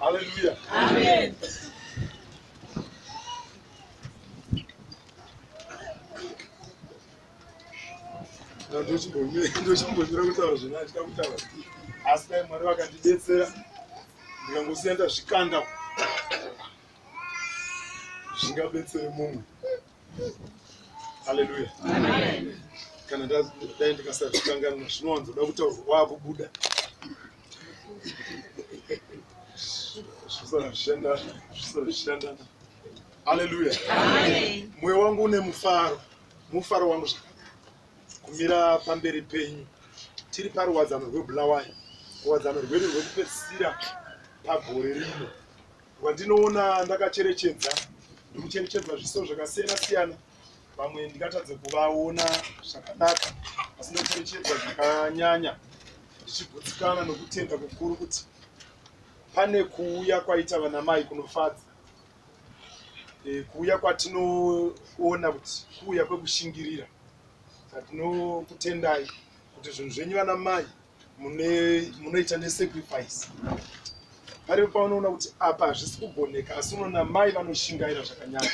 Hallelujah. Amen. Ndochimbomira kutaura zvina ndida kutaura asi dai Mwari vakandidetsera ndikangosenda zvikanda zvingabetsere mumwe. Hallelujah. Amen. Kana dai ndikasazvikanganwa zvinowanzoda kutaurwa waakubuda zvisazvishandana. Hallelujah. Amen. Mwoyo wangu une mufaro wangu kumira pamberi penyu tiri paruwadzano rwebulawayo, ruwadzano rwedu rwekupedzisira pagore rino rwandinoona ndakacherechedza. Ndikucherechedza zviso zvakasiyana siyana, vamwe ndingatadze kuvaona zvakanaka, asi ndocherechedza zvakanyanya ndichigutsikana nokutenda kukuru kuti pane kuuya kwaita vanamai kunofadza, kuuya kwatinoona kuti kuuya kwekushingirira. Tinokutendai kuti zvinhu zvenyu vanamai munoita nesacrifice. Paripo paunoona kuti apa hazvisi kugoneka, asi unoona mai vanoshingaira zvakanyanya.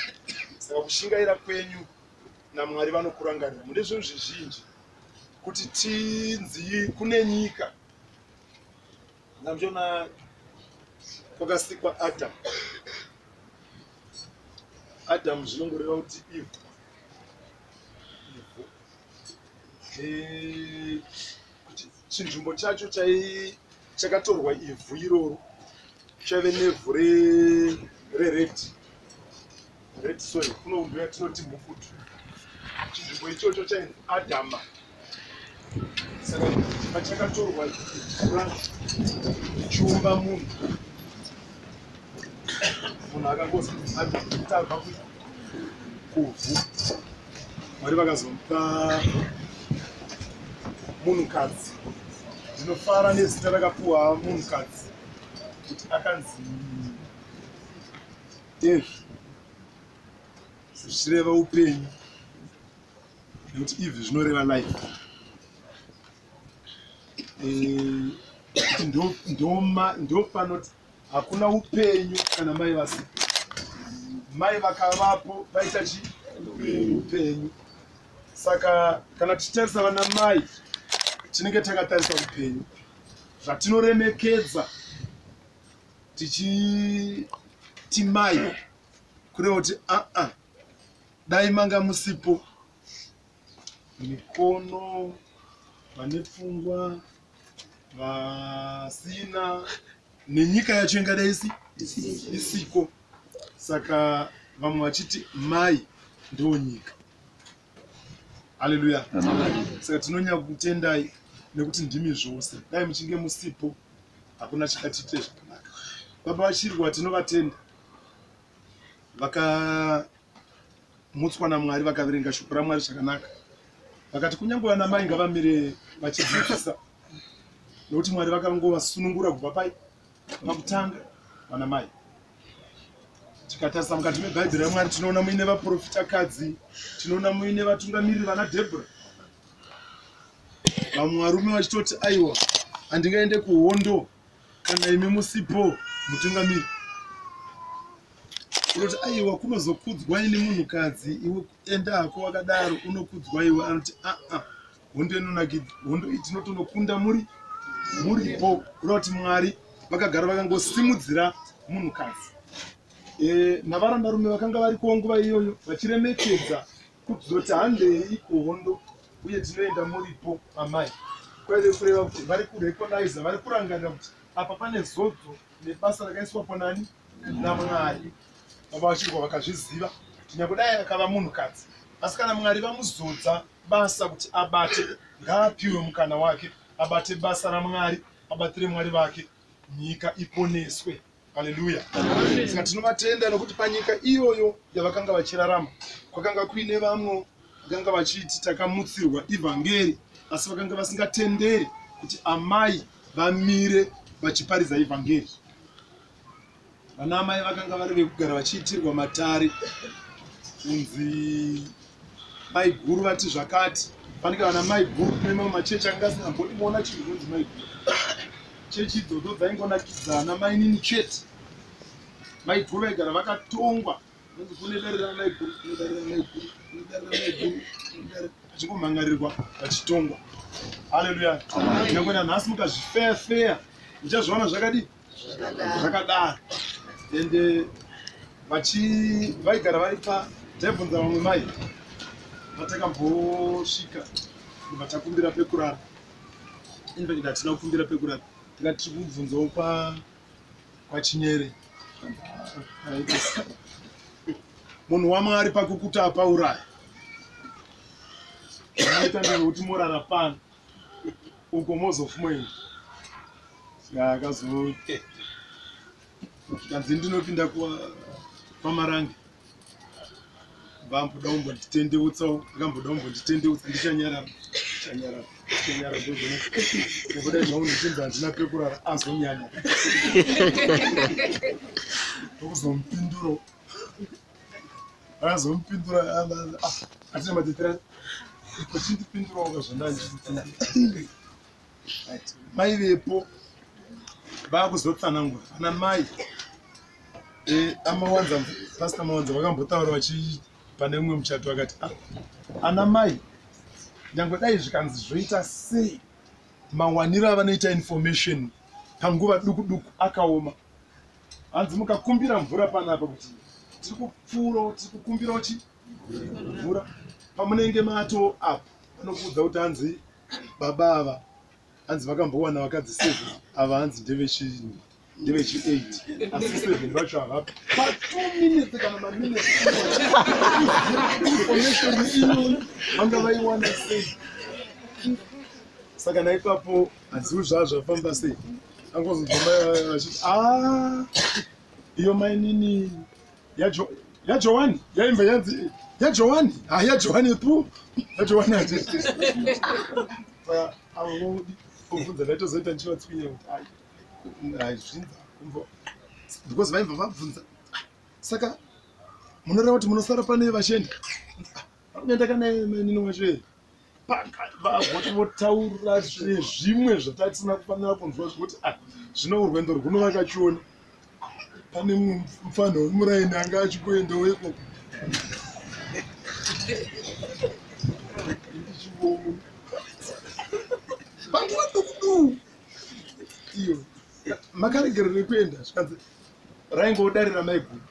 Saka kushingaira kwenyu naMwari vanokurangarira. Mune zvinhu zvizhinji kuti tinzi kune nyika. Namjona kwakasikwa Adamu. Adamu zvinongoreva kuti Eve. Kuti chinzvimbo chacho chakatorwa ivhu iroro chaive nevhu rered soil, kuno yatinoti mufutu. Chinzvimbo ichocho chainzi Adama. Saka pachakatorwa chiumba munhu akangozi Adamu kuti abva kuvhu, Mwari vakazomupa munhukadzi. Ndinofara nezita rakapuwa munhukadzi kuti akanzi Eve, zvichireva upenyu, nekuti Eve zvinoreva life. Ndo panoti hakuna upenyu kana mai vasipo. Mai vakavapo vaita upenyu. Saka kana tichitarisa vana mai tinenge takatarisa upenyu, zvatinoremekedza tichiti mai, kureva kuti dai manga musipo mikono, vane pfungwa, vasina, nenyika yacho ingadai isiko. Saka vamwe vachiti mai ndo nyika. Hallelujah. Saka tinonyanya kutendai nekuti ndimi zvose. Dai muchinge musipo hakuna chakatiite zvakanaka. Baba vachirwa tinovatenda, vakamutswa naMwari vakaverenga shoko raMwari zvakanaka, vakati kunyange vanamai ngavamire vachidzidzisa, nekuti Mwari vakangovasunungura kubva pakutanga vanamai. Tikatarisa mukati mebhaibheri raMwari tinoona muine vaprofitakadzi, tinoona muine vatungamiriri vana Dhebhora. Vamwe varume vachitoti aiwa handingaende kuhondo kana imi musipo mutungamiriri. Unoti aiwa kunozokudzwa ini munhukadzi, iwe enda hako wakadaro unokudzwa iwe. Anoti hondo inonakidza, hondo iyi tinotonokunda muripo. Kuda kuti Mwari vakagara vakangosimudzira munhukadzi. Navarandarume vakanga variko nguva iyoyo vachiremekedza kuzoti handei kuhondo uye tinoenda muripo amai. Kwaive kureva kuti vari kurecognize, vari kurangarira kuti apa pane zodzo nebasa rakaiswapo nani naMwari. Baba vachirwa vakazviziva kuti nyangodai akava munhukadzi, asi kana Mwari vamuzodza basa kuti abate, ngaapiwe mukana wake, abate basa raMwari, abatire Mwari vake, nyika iponeswe. Hallelujah. Saka tinovatenda nokuti panyika iyoyo yavakanga vachirarama kwakanga kuine vamwe vakanga vachiti takamutsirwa ivhangeri, asi vakanga vasingatenderi kuti amai vamire vachiparidza ivhangeri. Vanamai vakanga vari vekugara vachiitirwa matare, kunzi mai guru vati zvakati. Fanike vanamai guru kune mamwe machechi anga asingambodimuona chinhu kunzi mai guru. Chechi idzodzo dzaingonakidzana mai nini chete, maiguru vaigara vakatongwa kune darira maiguru kune darira maiguru kune darira maiguru achingomhangarirwa vachitongwa. Haleluya. Nyangwe nanhasi mukazvifeya muchazviona zvakadii zvakadaro. Ende vaigara vari taibvunza vamwe mai vatakambosvika kubva takumbira pekurara. Infact hatina kukumbira pekurara, tikati tiri kubvunzawo kwachinyere. Munhu waMwari pakukuti apauraya. Zvinoita ndezvekuti morara pano uko mozofumweni. Akazoti kanzi ndinopinda pamarangi. Vamboda umbonditendeutsawo, akamboda umbonditendeutsa ndichanyarara. Chanyara ndozvino. Nekuda zvaunotenda handina pekurara azonyanya. Ndokuzomupindurawo. Azomupindura atina madetera. Kuchindipindurawo kazvandandipindura. Mai vepo vakuzotsanangura. Ana mai amawanza pastor mawanza vakambotaura pane umwe muchato vakati ana mai nyangwe dai zvikanzi zvoita sei mawaniro avanoita information panguva duku duku akaoma. Hanzi mukakumbira mvura panapa kuti tiri kupfuurawo tiri kukumbirawo mvura pamunenge mato apo vanokuudza kuti hanzi baba ava hanzi vakambowana vakadzi 7 ava hanzi ndeve8 asi 7 vacho havapi pa 2 minutes kana maminutes information ino vanga vaiwana sei. Saka naipapo hanziwi zvazvafamba sei angozobvuma vachiti iyo mainini yaJohani yaimba yanzi yaJohani yaJohani tu yaJohani ati avo kubvunza ndaitozoita ndichivatswinya kuti zvinza kumbo because vaibva vabvunza. Saka munoreva kuti munosara pane vashenda unoenda kana nini wacho vagoti votaura zvimwe zvatatisina kufanira kunzwa zvekuti zvino urwendo rwuno vakachiona. Pane mumwe mufana wemuraini anga achikuendawo ikoko panguva dukudu iyo makaregerere kuenda zvikanzi raingodarira maiguru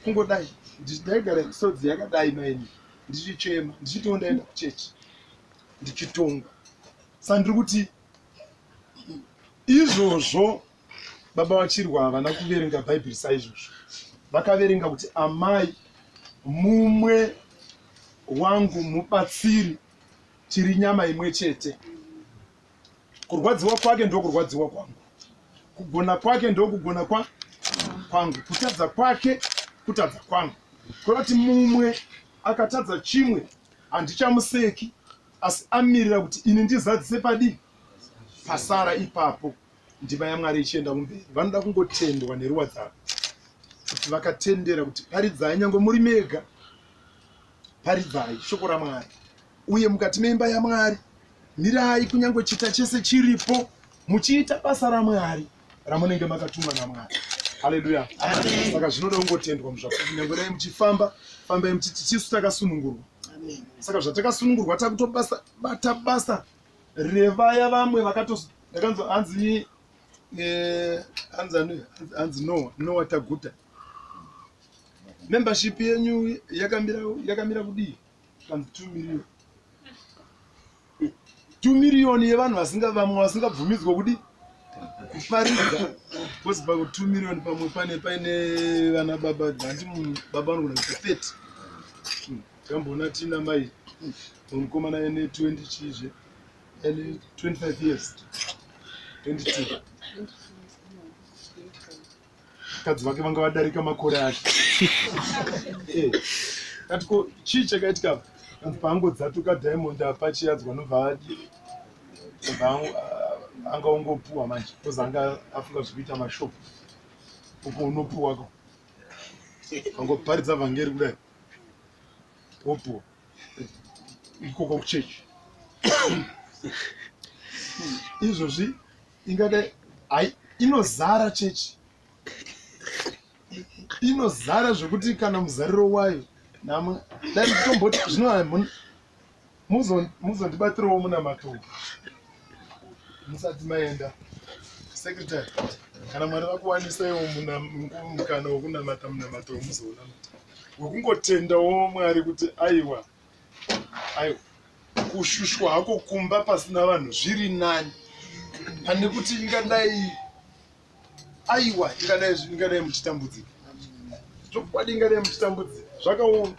kungodai ndaigara episodzi yakadai maini ndichichema ndichitiwo ndaenda kuchechi ndichitonga. Saka ndiri kuti izvozvo baba vachirwa havana kuverenga bhaibheri saizvozvo. Vakaverenga kuti amai mumwe wangu mubatsiri tiri nyama imwe chete. Kurwadziwa kwake ndokurwadziwa kwangu, kugona kwake ndokugona kwangu, kutadza kwake kutadza kwangu. Kurati mumwe akatadza chimwe handichamuseki, asi amirira kuti ini ndizadzise padii pasara. Ipapo ndima yaMwari ichienda kumberi. Vanoda kungotendwa neruwa dzavo kuti vakatendera kuti paridzai, nyangwe muri mega paridzai shoko raMwari, uye mukati meimba yaMwari mirai kunyangwe chita chese chiripo muchiita basa raMwari ramunenge makatumwa naMwari. Haleluya. Saka zvinoda kungotendwa muzvapupu. Nyangwe dai muchifamba fambai muchiti tisu takasunungurwa. Saka zvatakasunungurwa takutobata basa revaya vamwe ndakanzwa hanzi Noah Taguta membership yenyu yakamira kudii? Kanzi 2 million. 2 million yevanhu vamwe vasingabvumidzwa kudii kuparidza. Because pa 2 million pamwe paine vana baba baba vanogona kuita 30. Takamboona tina mai mukomana ene 20 chizve ene 25 years 22 kadzi vake vanga vadarika makore ake. Katiko chii chakaitika kanzi paangodzatuka Diamond apa chiyadzwa nobva anga ungopuwa manje because anga afunga zvekuita mashopu uko unopuwako angoparidza vhangeri kudai wopuwa ikoko kuchechi. Izvozvi ingadai inozara chechi inozara zvokuti kana muzariro wayo namwe dai mutomboti zvino muzondibatirawo muna matombo musati maenda secretary kana mwari vakuwanisaiwo mukana wokunamata muna matombo muzoona wekungotendawo mwari kuti aiwa kushushwa hako kumba pasina vanhu zviri nani pane kuti ingadai aiwa ingadai muchitambudzika chokwadi ingadai muchitambudzika zvakaoma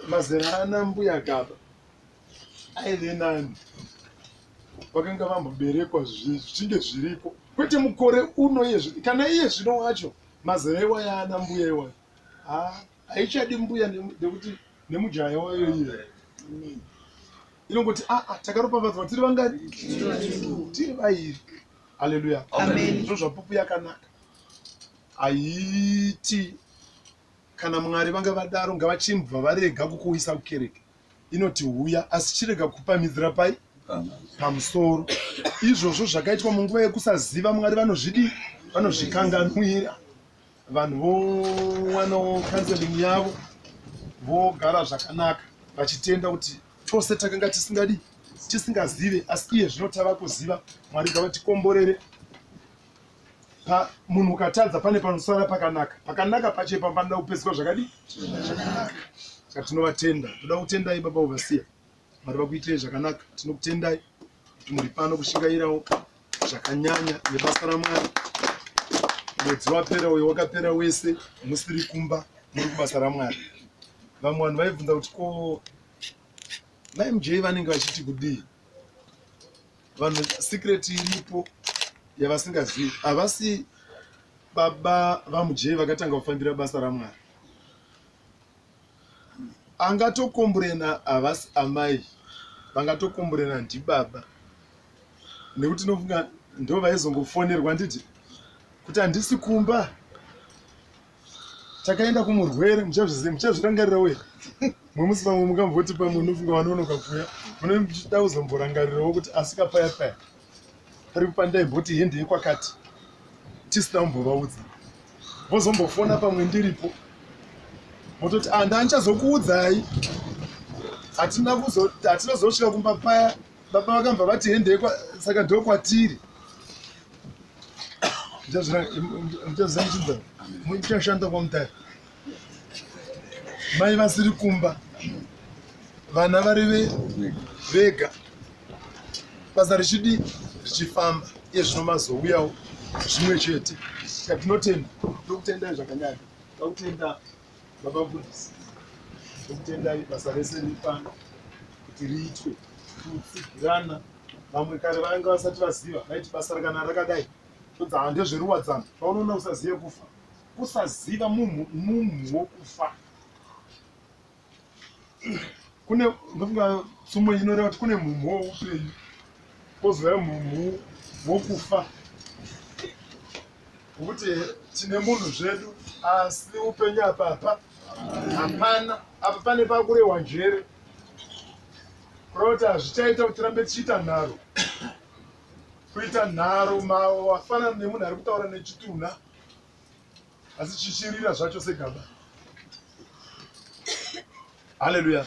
mazera ana mbuya Gaba aive nani vakanga vamboberekwa zvichinge zviriko kwete mukore uno kana iye zvino wacho mazera iwaya ana mbuya iwayo haichadi mbuya nekuti nemujaya wayo iye inongoti takaropafadzwa tiri vangari tiri vairi. Haleluya, zvo zvapupu yakanaka. Haiti kana Mwari vanga vadaro ngavachimbva varega kukuisa kukereke inoti huya, asi chirega kupamidzira pai pamusoro. Izvozvo zvakaitwa munguva yekusaziva Mwari vanozvikanganwira. Vanhu vowana counseling yavo vogara zvakanaka vachitenda kuti tose takanga tisingazive, asi iye zvino tava kuziva. Mwari ngavatikomborere. Munhu ukatadza pane panosara pakanaka pachepa panoda kupedzwa zvakadi zvakanaka. Saka tinovatenda, toda kutendai baba overseer. Mwari vakuitirei zvakanaka. Tinokutendai kuti muri pano kushingairawo zvakanyanya nebasa raMwari. Mwedzi wapera uyo wakapera wese musiri kumba muri kubasa raMwari. Vamwe vanhu vaibvunza kuti ko MJ vanenge vachiti kudii? Vanhu secret iripo yavasingazivi. Havasi baba vaMJ vakatanga kufambira basa raMwari. Angatokomborena havasi amai, vangatokomborena ndibaba. Nekuti nofunga ndo vaizongofonerwa nditi kuti handisi kumba, takaenda kumurwere, muchazvirangarira we. Mwemusi vamwe mukamvoti pamwe unofunga vanonoka kuya, munoda kuzomborangarirawo kuti asika paya pari kupandaimboti hende yekwakati tisina kumbovaudza. Vozombofona pamwe ndiripo mototi ndandichazokuudzai, hatina kuzosvika kumba paya. Baba vakambva vati hende saka ndo kwatiri. Muchashanda kwamutare. Mai vasiri kumba, vana vari vega, basa richifamba, iye zvino mazouyawo zvimwe chete. Saka tinotenda, tokutendai zvakanyanya. Tokutenda baba mufundisi, tokutendai basa rese riri pano kuti riitwe kutsigirana. Vamwe kare vanga vasati vaziva vaiti basa kana rakadai todza ndezveruwadzana. Paunoona usazive kufa, kusaziva munhu wokufa. Kune ndofunga tsumo inoreva kuti kune mumhu woupenyu kozouya mumhu wokufa. Ngokuti tine munhu zvedu asi upenyu apa hapana. Apa pane pakurehwa njere kureva kuti hazvichaita kuti tirambe tichiita nharo. Kuita nharo wafanana nemunhu ari kutaura nechitunha asi chichirira zvacho segaba. Haleluya.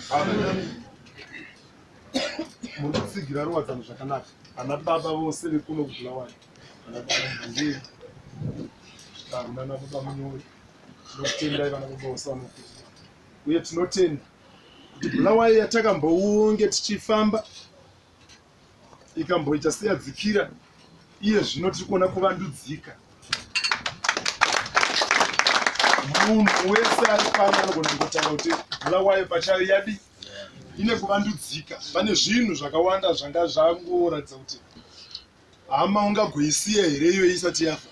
Muri kutsigira ruwadzano zvakanaka. Ana baba vose vekuno kuBulawayo, ana baba ndiye nana baba Munyori, tinotendai vana baba vose vanokuti. Uye tinotenda kuti Bulawayo yatakambounge tichifamba ikamboita seyadzikira, iye zvino tiri kuona kuvandudzika. Munhu wese ari pano anogona kutanga kuti Bulawayo pachayo yadi ine kuvandudzika. Pane zvinhu zvakawanda zvanga zvangoratidza kuti hama ungagoisiya here iyo isati yafa.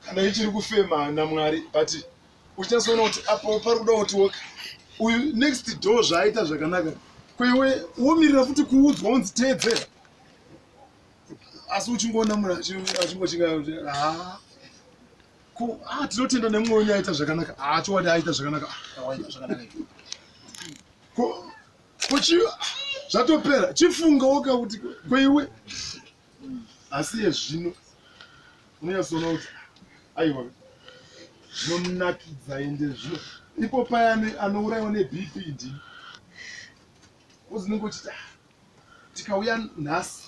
Kana ichiri kufema naMwari, but uchazoona kuti apo pari kuda kuti uyu next door zvaaita zvakanaka, kwewe womirira futi kuudzwa unzi teedzera. Asi uchingoona munhu achingochinga kuti tinotenda nemumwe wenyu aita zvakanaka, chokwadi aita zvakanaka, zvatopera chifunga woka kuti kweiwe asi yezvino unonyatsoona kuti aiwa zvinonakidza ende zvino ipo paya anourayiwa nebp ndini uzinenge uchiti tikauya nhasi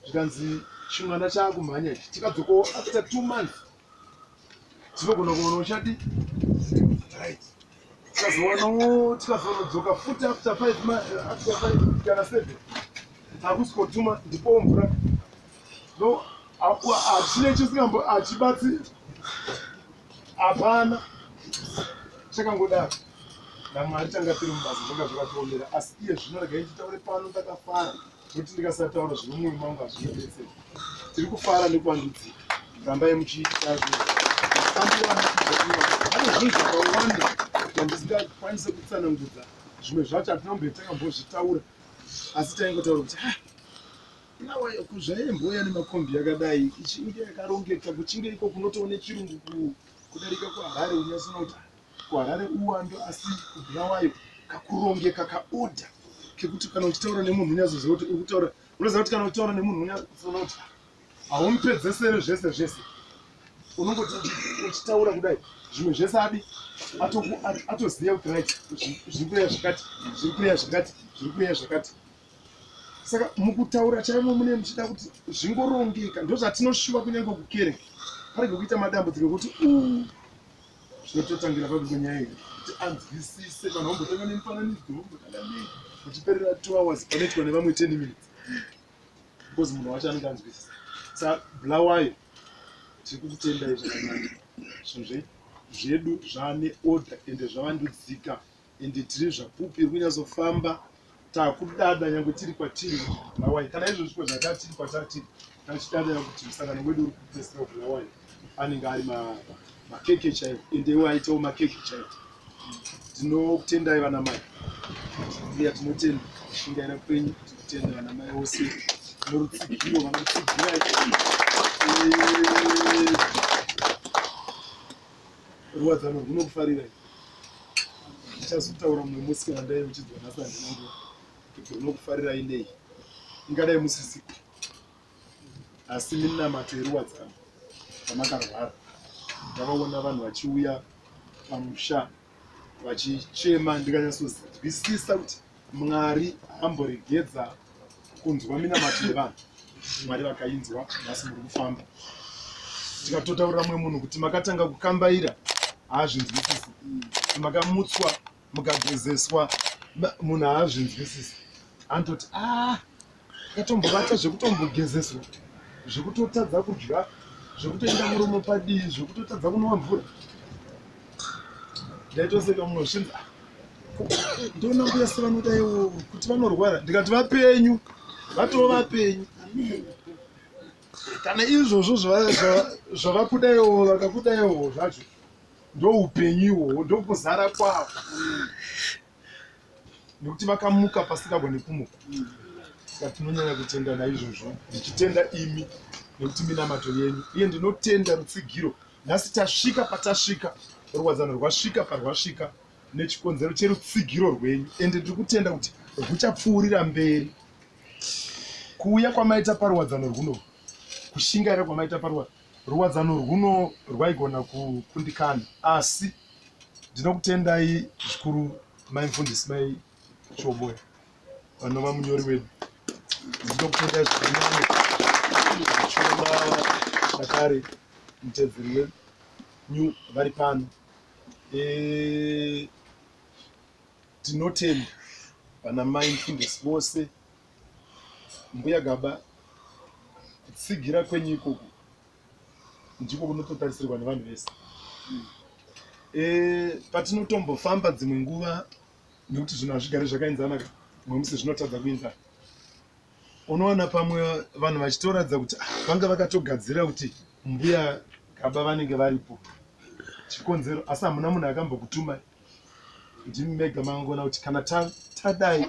zvikanzi chimwana chaakumhanya ichi tikadzokawo after 2 months tinogona kuona uchadi tikazonodzoka futi after 5 kana 7 takusikodzuma ndipo mvura no hachine chisingambo achibatsi hapana chakangodaro namwari tanga tiri mubasa zvanga zvakatiomera asi iye zvino regai nditaure pano ndakafara kuti ndikasataura zvino mumwe mangu hazvinodetsera tiri kufara nekuvandudzika rambai muchiita ane zvinhu zvakawanda zvandisingakwanise kutsanangudza zvimwe zvacho hatinombotakambozvitaura asi taingotaura kuti zvaimbouya nemakombi yakadai ichinge yakarongeka kuchinge iko kunotoone chirungu kudarika kuharare unyasona kuti kuharare uwando asi kubhurawayo kakurongeka kaodha kekuti kana uchitaura nemunhu unyazoziva kuti urikutaura unoziva kuti kana uchitaura nemunhu unyazoona kuti haumupedzesere zvese zvese unongoti uchitaura kudai zvimwe zvese adi atoziva kuti right zviri kureya zvakati zviri kureya zvakati zviri kureya zvakati saka mukutaura chaimo mune muchida kuti zvingorongeka ndozvatinoshuva kunyange kukereke parege kuita madambudziko ekuti zvinototangira papi kwenyaya iyi kuti anzwisise vanhu vambotanga nemufananidzo vombotanga nei uchiperera 2 hours panoitwa nevamwe 10 minutes because munhu wacho anenge anzwisisa saka bulawayo tiri kukutendai zvakanaka zvinhu zvedu zvaane order ende zvavandudzika ende tiri zvapupiri kunyazofamba takudada nyange tiri kwatiri bulawayo kana izvo zviko zvakati tiri kwatatiri tachidada kuti musangano wedu uri kupesera bulawayo anenge ari makeke chaiwo endewo aitawo makeke chaiwo tinokutendai vana mai iya tinotenda kushingaira kwenyu tinotenda vana mai vose norutsigiro vanotsigirai ruwadzano runokufarirai ndichazotaura mumwe musi kana ndai uchidzwa nhasi handinangu kuti runokufarirai nei ingadai musisiku asi minamato yeruwadzano vamakarwara ndakaona vanhu vachiuya pamusha vachichema ndikanyatsozwisisa kuti mwari amboregedza kunzwa minamato yevanhu mwari vakainzwa nhasi muri kufamba tikatotaurira mumwe munhu kuti makatanga kukambaira haazvinzwisisi makamutswa mukagezeswa munhu haazvinzwisisi anototi yatombovata zvekutombogezeswa zvekutotadza kudya zvekutoenda muromo padii zvekutotadza kunwa mvura ndaitoseka mumwe zvinza ndoona mbuya se vanodaiwo kuti vanorwara ndikati vapenyu vatoo vapenyu kana izvozvo zvavakudaiwo vakakudaiwo zvacho ndoupenyuwo ndokuzara kwavo nekuti vakamuka pasingagoni kumuka saka tinonyanya kutenda naizvozvo ndichitenda imi nekuti minamato yenyu iye ndinotenda rutsigiro nhasi tasvika patasvika ruwadzano rwasvika parwasvika nechikonzero cherutsigiro rwenyu ende ndiri kutenda kuti ruchapfuurira mberi kuuya kwamaita paruwadzano rwuno kushingaira kwamaita paruwadzano rwuno rwaigona kukundikana asi ndinokutendai zvikuru maimufundisi mai choboya vanova munyori wedu ndinokutendai zvikuru choma shakare mutedzeri wenyu vari pano tinotenda vana mai mufundisi vose mbuya gaba kutsigira kwenyu ikoko ndiko kunototarisirwa nevanhu vese patinotombofamba dzimwe nguva nekuti zvinhu hazvigari zvakainzana mwe musi zvinotadza kuinzana unoona pamwe vanhu vachitoratidza kuti vanga vakatogadzira kuti mbuya gaba vanenge varipo chikonzero asi hamuna munhu akambokutumai ndimi mega mangoona kuti kana tadai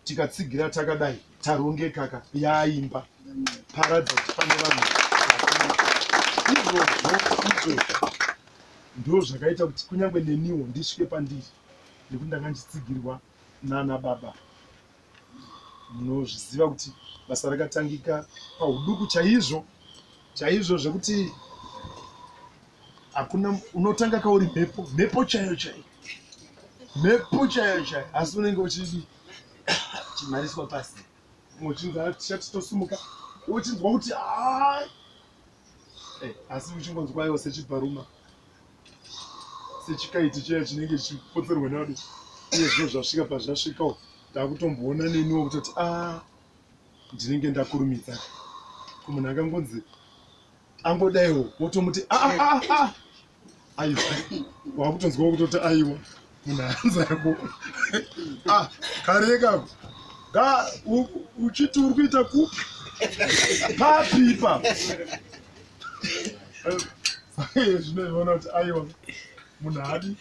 tikatsigira takadai tarongekaka yaimba paradza kuti pane vanhu izvozvo ndo zvakaita kuti kunyange neniwo ndisvike pandiri nekuti ndanga ndichitsigirwa nana baba munozviziva kuti basa rakatangika pauduku chaizvo zvekuti hakuna unotanga kauri mhepo chaiyo asi unenge uchidi chimhariswa pasi uchinzwa chatitosumuka uchinzwa kuti asi uchingonzwaiwo sechibharuma sechikaiti chaiyo chinenge chichipotserwa nado uye zvino zvasvika pazvasvikawo ndakutomboona neniwo kutoti ndinenge ndakurumidza kumunhu akangonzi angodaiwo wotomuti aiwa wakutonzwawo kutoti aiwa munhu anza yako kareka uchiti uri kuita kupi papipa zvinoiona kuti aiwa munhu hadi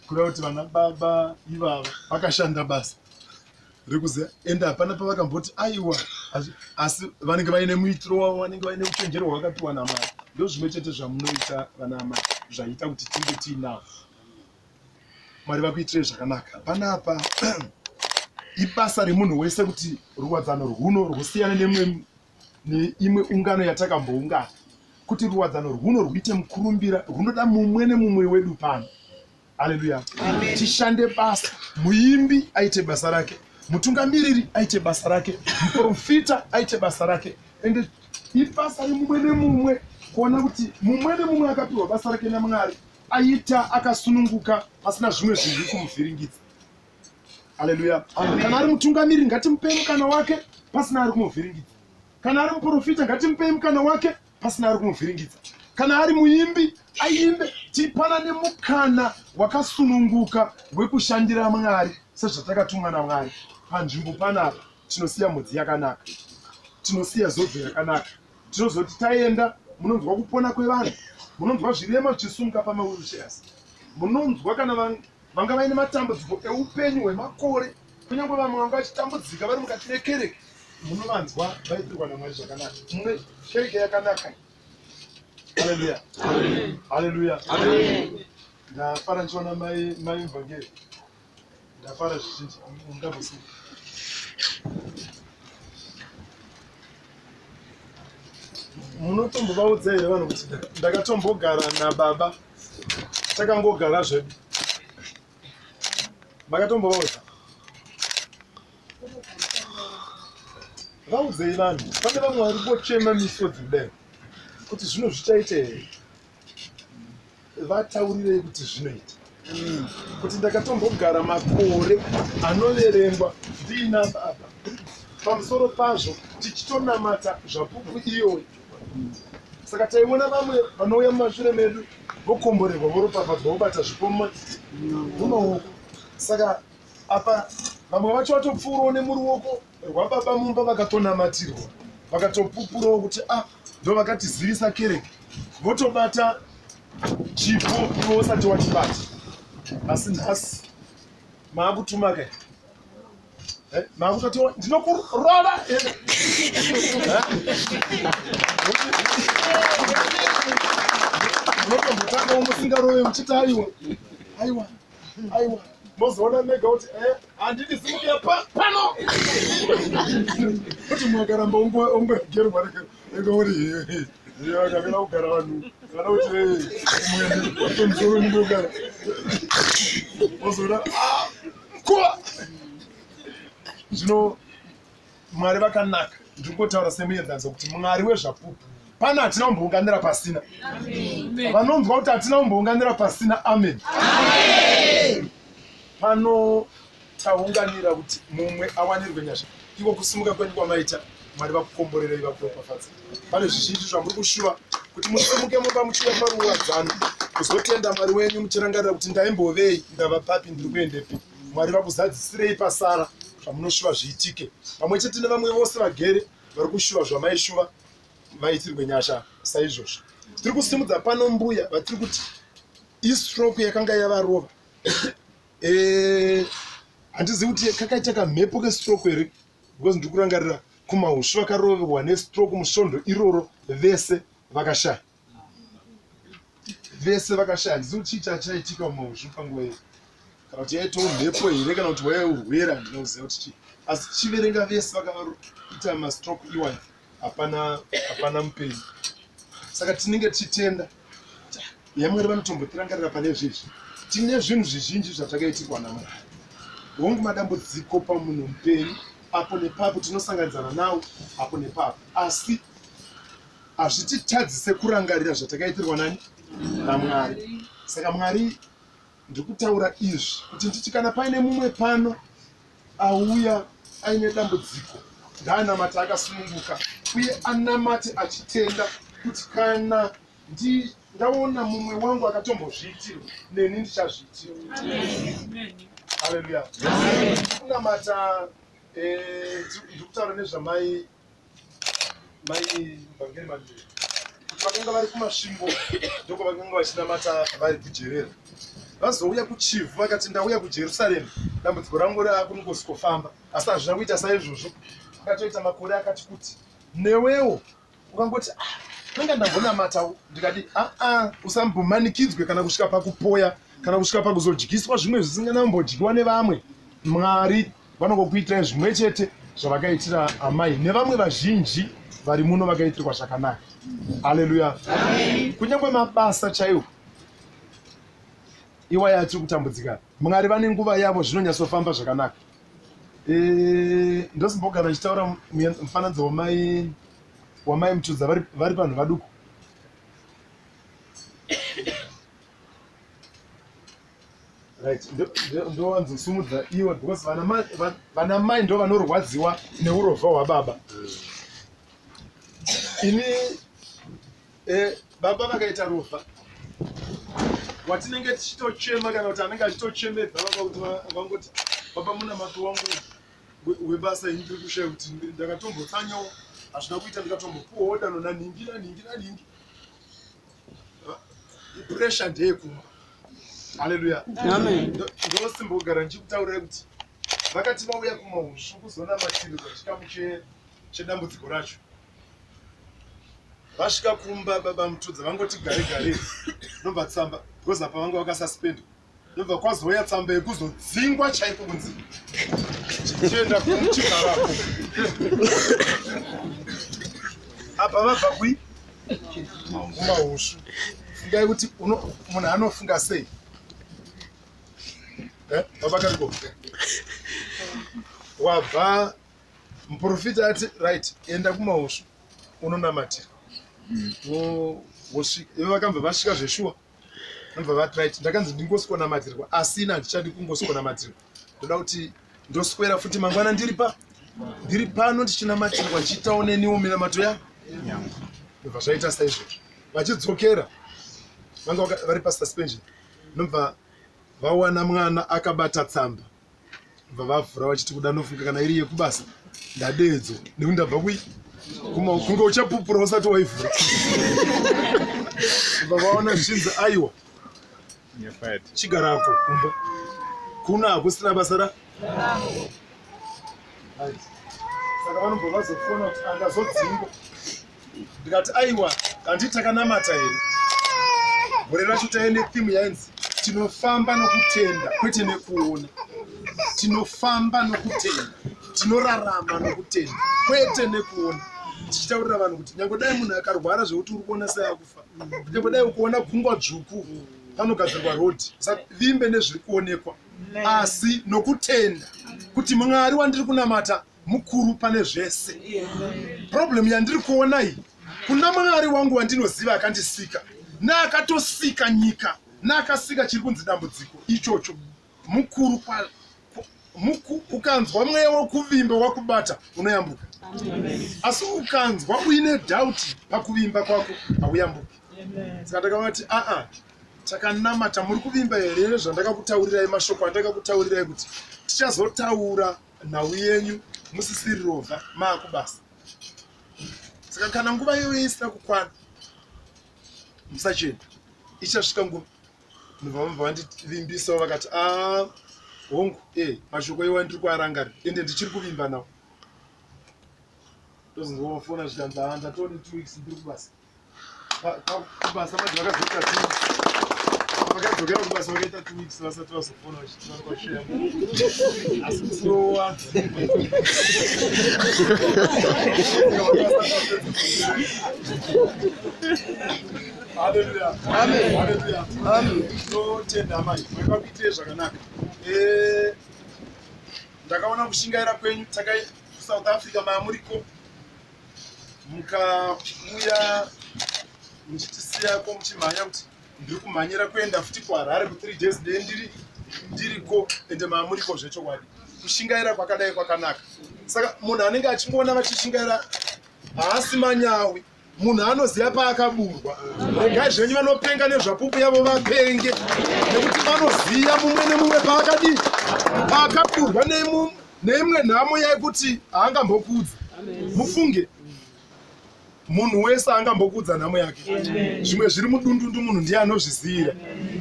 kuda kuti vana baba ivava vakashanda basa rekuziva ende hapana pavakamboti aiwa asi vanenge vaine muitiro wavo vanenge vaine uchenjero hwakapiwa namai ndo zvimwe chete zvamunoita vanamai zvaita kuti tinge tiinavo mwari vakuitire zvakanaka panapa ibasa remunhu wese kuti ruwadzano rwuno rwusiyane neimwe ungano yatakamboungana kuti ruwadzano rwuno rwuite mukurumbira rwunoda mumwe nemumwe wedu pano. Haleluya. Tishande basa, muimbi aite basa rake, mutungamiriri aite basa rake, muprofita aite basa rake, ende ibasa remumwe nemumwe kuona kuti mumwe nemumwe akapiwa basa rake naMwari aita akasununguka pasina zvimwe zviri kumuvhiringidza. Haleluya. Kana ari mutungamiriri ngatimupe mukana wake pasina ari kumuvhiringidza. Kana ari muprofita ngatimupe mukana wake pasina ari kumuvhiringidza. Kana ari muimbi aimbe, tipanane mukana wakasununguka wekushandira Mwari sezvatakatumwa naMwari. Panzvimbo panapa tinosiya mudzi yakanaka, tinosiya zobve yakanaka, tinozoti taenda munonzwa kupona kwevanhu, munonzwa zvirema zvichisunga pamawheelchairs, munonzwa kana vanga vaine matambudziko eupenyu hwemakore, kunyange vamwe vanga vachitambudzika vari mukati mekereke, munovanzwa vaitirwa naMwari zvakanaka, mune kereke yakanaka. Haleluya. Haleluya. Ndafara nchiona mai mvangeri. Ndafara zvizhinji ungabosi. Munotombovaudza here vanhu kuti ndakatombogara nababa takangogara zvedu. Makatombovaudza? Vaudzei vanhu, pane vamwe vari kuchema misodzi kudai kuti zvino zvichaite here, vataurirei kuti zvinoita, kuti ndakatombogara makore anoverengwa ndiina baba pamusoro pazvo tichitonamata zvapupu iyoyo. Saka taiona vamwe vanouya mumashure medu vokomborerwa voropafadzwa vobata zvipo mumaoko. Saka apa vamwe vacho vatopfuurawo nemuruoko rwababa mumba vakatonamatirwa vakatopupurawo kuti ndo vakatizivisa kereke votobata chipo ivo usati wachibata. Asi nhasi maakutumaka maakutoti ndinokurova munotombotanga musingarove muchiti aiwa mozoona mega kuti handidi simukia pano kuti mwakaramba ongogerwa ega uri akapera kugara vanhu kana kuti mumusoro ningogara mozoona kuva zvino Mwari vakanaka. Ndingotaura semuenzaniso kuti Mwari wezvapupu pana hatina kumbounganira pasina. Vanonzwa kuti hatina kumbounganira pasina. Amen. Pano taunganira kuti mumwe awanirwe nyasha. Iko kusimuka kwenyu kwamaita Mwari vakukomborerei vakuropafadza. Pane zvizhinji zvamuri kushuva kuti musimuke muba muchiva paruwadzano kuzotenda Mwari wenyu muchirangarira kuti ndaimbovei ndava papi ndiri kuendepi. Mwari vakuzadzisirei pasara zvamunoshuva zviitike. Pamwe chete nevamwe vose vagere vari kushuva zvamaishuva vaitirwe nyasha saizvozvo. Tiri kusimudza pano mbuya vatiri kuti istroke yakanga yavarova. Handizivi kuti kakaita kamhepo kestroke here, because ndiri kurangarira kumahushu vakaroverwa nestroke musvondo iroro vese vakashaya. Vese vakashaya. Handizivi kuti chii chaitika mumahushu panguva iyi. kana kuti yaitawo mhepo here kana kuti waya urwere handinoziva kuti chii, asi tichiverenga vese vakaita mastroke iwai hapana mupenyu. Saka tinenge tichitenda yaMwari vanotombotirangarira pane zvizvi. Tine zvinhu zvizhinji zvatakaitirwa naMwari. Hongu madambudziko pamunhu mupenyu, apo nepapo tinosanganidzana nawo apo nepapo, asi hazvititadzise kurangarira zvatakaitirwa nani naMwari. Saka Mwari ndikutaura izvi kuti nditi kana paine mumwe pano auya aine dambudziko, ngaanamate akasununguka uye anamate achitenda kuti kana ndaona mumwe wangu akatombozviitirwa, neni ndichazviitirwa. Haleluya. Kunamata ndikutaura nezvamai Vhangeri Mandiri. Vakanga vari kumasvingo ndoko vakanga vachinamata vari kujerera. Vazouya kuchivhu vakati ndauya kuJerusarema, dambudziko rangu rakunongosvikofamba, asi hazvina kuita saizvozvo. Akatoita makore akati kuti newewo ukangoti nanga ndambonamatawo, ndikati usambomanikidzwe kana kusvika pakupoya kana kusvika pakuzodyiswa zvimwe zvisinganambodyiwa nevamwe. Mwari vanongokuitirai zvimwe chete zvavakaitira amai nevamwe vazhinji vari muno vakaitirwa zvakanaka. Haleluya. Kunyange mabasa chaiwo iwaya atiri kutambudzika, Mwari vane nguva yavo zvinonyatsofamba zvakanaka. Ndosimbogara ndichitaura mufananidzo wamai Mutudza vari panhu vaduku. Right, ndowanzosumudza iwe because vana mai ndo vanorwadziwa neurovha hwababa. Ini baba vakaita rovha, watinenge tichitochema kana kuti anenge achitochemedza vangoti baba muna mato wangu webasa ini ndiri kushaya kuti ndakatombotanyawo, hazvina kuita ndikatombopuwawo danho naningi. Pressure ndeyekumwa. Haleluya. Amen. Ndosimbogara ndichikutaurirai kuti vakati vauya kumaushu kuzonamatirwa chikamu chedambudziko racho, vasvika kumba baba Mutudza vangoti gare nobva tsamba, because apa vanga vakasuspendwa, nobva kwazouya tsamba yekuzodzingwa chaiko kunzi chichienda kumuchigarako. Apa vabva kumaushu. Fungai kuti munhu anofunga sei? Baba kariko wabva muprofita ati right, enda kumaushu unonamatira. Vakambva vasvika zveshuwa, vambva vati right, ndakanzi ndingosikoonamatirwa asi handichadi kungosikoonamatirwa, ndoda kuti ndoswera futi mangwana ndiri pano ndichinamatirwa ndichitawo neniwo minamato ya. Ndobva zvaita saizvozvo. Vachidzokera vanga vari pasuspension, nobva vawana mwana akabata tsamba, bva vavhura vachiti kuda nofunga kana iri yekubasa ndadedzo nekuti ndabva kunge uchapupura usati waivhura. Bva vaona zvichinzi aiwa chigarako kumba kuna hakusina basa ra. Saka vanobva vazofona kuti angazodzingwa. Ndikati aiwa handiti takanamata here. Gore racho taine thimu yainzi tinofamba nokutenda kwete nekuona. Tinofamba nokutenda, tinorarama nokutenda kwete nekuona. Tichitaurira vanhu kuti nyange dai munhu akarwara zvekuti uri kuona sei akufa, nyange dai ukuona gungwa dzvuku panogadzirwa rodhi, vimbe nezviri kuonekwa, asi nokutenda kuti Mwari wandiri kunamata mukuru pane zvese. Problem yandiri kuona iyi, kuna Mwari wangu wandinoziva akandisika neakatosika nyika neakasika chiri kunzi dambudziko ichocho mukuru ukanzwa mweya wokuvimba wakubata unoyambuka. Asi ukanzwa uine doubt pakuvimba kwako hauyambuki. Saka ndakavati takanamata, muri kuvimba here zvandakakutaurirai, mashoko andakakutaurirai kuti tichazotaura nhau yenyu musisiri rovha maakubasa. Saka kana nguva iyoyo isina kukwana, musachenda, ichasvika nguva ndobva vandivimbisawo vakati hongu mashoko iwa ndiri kuarangarira ende ndichiri kuvimba nawo. Ndozofona zvikanzi ndatone 2 weeks ndiri kubasa. Kubasa vanhu vakazvita vakadzokera kubasa vakaita 2 weeks vasati vazofona vachitvanokwashaya asi kusirowa haleluya haleluya tinotenda mai makakuitire zvakanaka. Ndakaona kushingaira kwenyu takai South Africa maamuriko mukauya muchitisiyako muchimhanya kuti ndiri kumhanyira kuenda futi kuHarare ku3 days ndiriko ende maamuriko zvechokwadi. Kushingaira kwakadai kwakanaka. Saka munhu anenge achingoona vachishingaira haasi manyawi, munhu anoziva paakaburwa. Regai zvenyu vanopenga nezvapupu yavo vapenge, nekuti vanoziva mumwe nemumwe paakaburwa neimwe nhamo yekuti haangambokudza. Mufunge munhu wese angambokudza nhamo yake. Zvimwe zviri mudundundu munhu ndiye anozviziva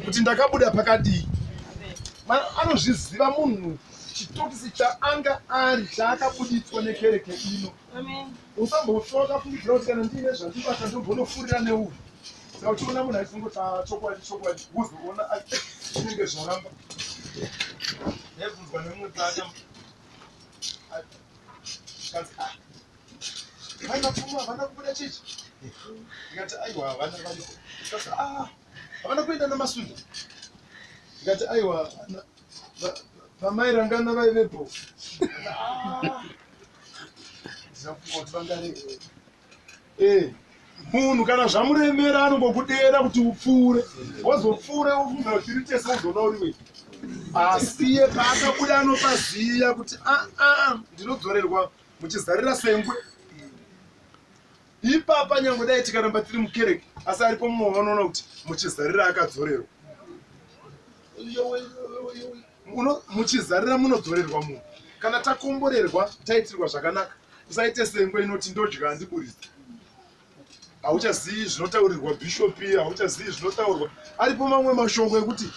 kuti ndakabuda pakadii. Anozviziva munhu chitokisi chaanga ari chaakabuditswa nekereke ino. Usambosvika wakafungidzira kuti kana ndiine zvandibata ndombonofurira neuyu. Saka uchiona munhu aisingota chokwadi uzoona zvinenge zvaramba. Nebvunzwa nemumwe pata vaina pfuma havana kubuda chichi. Ndikati aiwa havana variko. Havana kuenda namasunda. Ndikati aiwa vamairangana vaivepo. Munhu kana zvamuremera anongokudera kuti upfuure. Wazopfuure ufunga kuti ritese uzoona uri wewe. Asiye paakabuda anopaziya kuti ndinodzorerwa muchizarira sengwe. Ipapa nyange dai tikaramba tiri mukereke asi aripo mumwe vanoona kuti muchizarira akadzorerwa. Muchizarira munodzorerwa munhu. Kana takomborerwa taitirwa zvakanaka, usaite sengwe inoti ndodya handiburisi. Hauchazivi zvinotaurirwa bishopi, hauchazivi zvinotaurwa. Aripo mamwe mashoko ekuti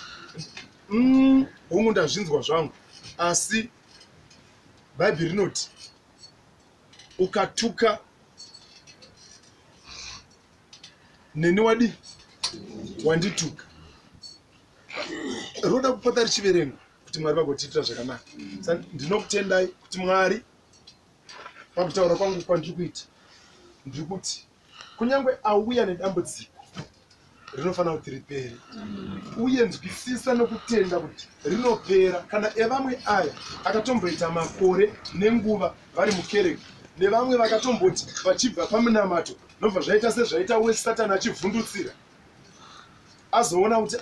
hongu ndazvinzwa zvangu, asi Bhaibheri rinoti ukatuka neni wandituka. Roda kupota richiverenga kuti Mwari vagotiitira zvakanaka. Saka ndinokutendai kuti Mwari pakutaura kwangu kwandiri kuita ndiri kuti kunyange auya nedambudziko rinofanira kuti ripere, uye nzwisisa nokutenda kuti rinopera. Kana evamwe aya akatomboita makore nenguva vari mukereke, nevamwe vakatomboti vachibva pamunamato nobva zvaita sezvaita wese Satani achivhundutsira, azoona kuti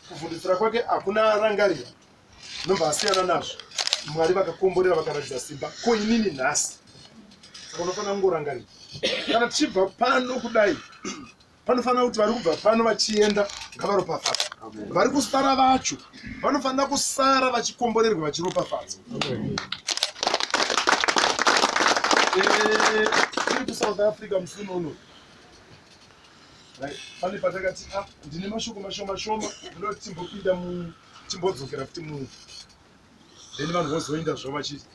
kuvhundutsira kwake hakuna arangarira, nobva asiyana nazvo. Mwari vakakomborera vakaratidza simba. Ko inini nhasi saka unofanira kungorangarira. Kana tichibva pano kudai, panofanira kuti vari kubva pano vachienda ngavaropafadzwa. Vari kusara vacho vanofanira kusara vachikomborerwa vachiropafadzwa. Tiri kuSouth Africa musi unono pane patakati ndine mashoko mashoma ndinoti timbopinda timbodzokera futi munhu, then vanhu vozoenda zvavo vachiti.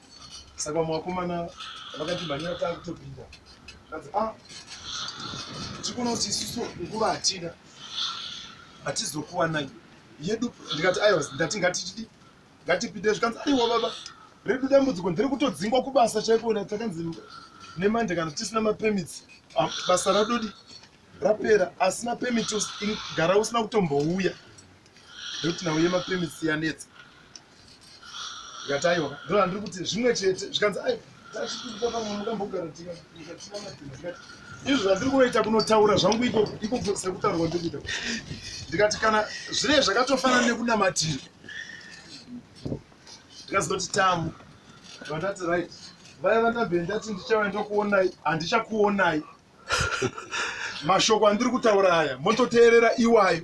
Saka vamwe vakomana vakati mhanyira taakutopinda kanzi tikuona kuti isusu nguva hatina, hatizokuwanai yedu. Ndikati aiwa ndati ngatipinde zvikanzi aiwa baba redu dambudziko ndiri kutodzingwa kubasa chaikona takanzi nemande kana tisina mapemits basa radodi rapera, asina pemiti gara usina kutombouya nekuti nauye mapemits yanetsa. Ndikati aiwa ndiri kuti zvimwe chete zvikanzi aiwa tachitipapamukambogara izvo zvandiri kunoita kunotaura zvangu iko sekutaurwa ndikuita. Ndikati kana zvine zvakatofanana nekunamatira, ndikazoti tamu vandati right vaya vandabve ndati ndichaenda kuonai, handichakuonai. Mashoko andiri kutaura aya mototeerera iwayo.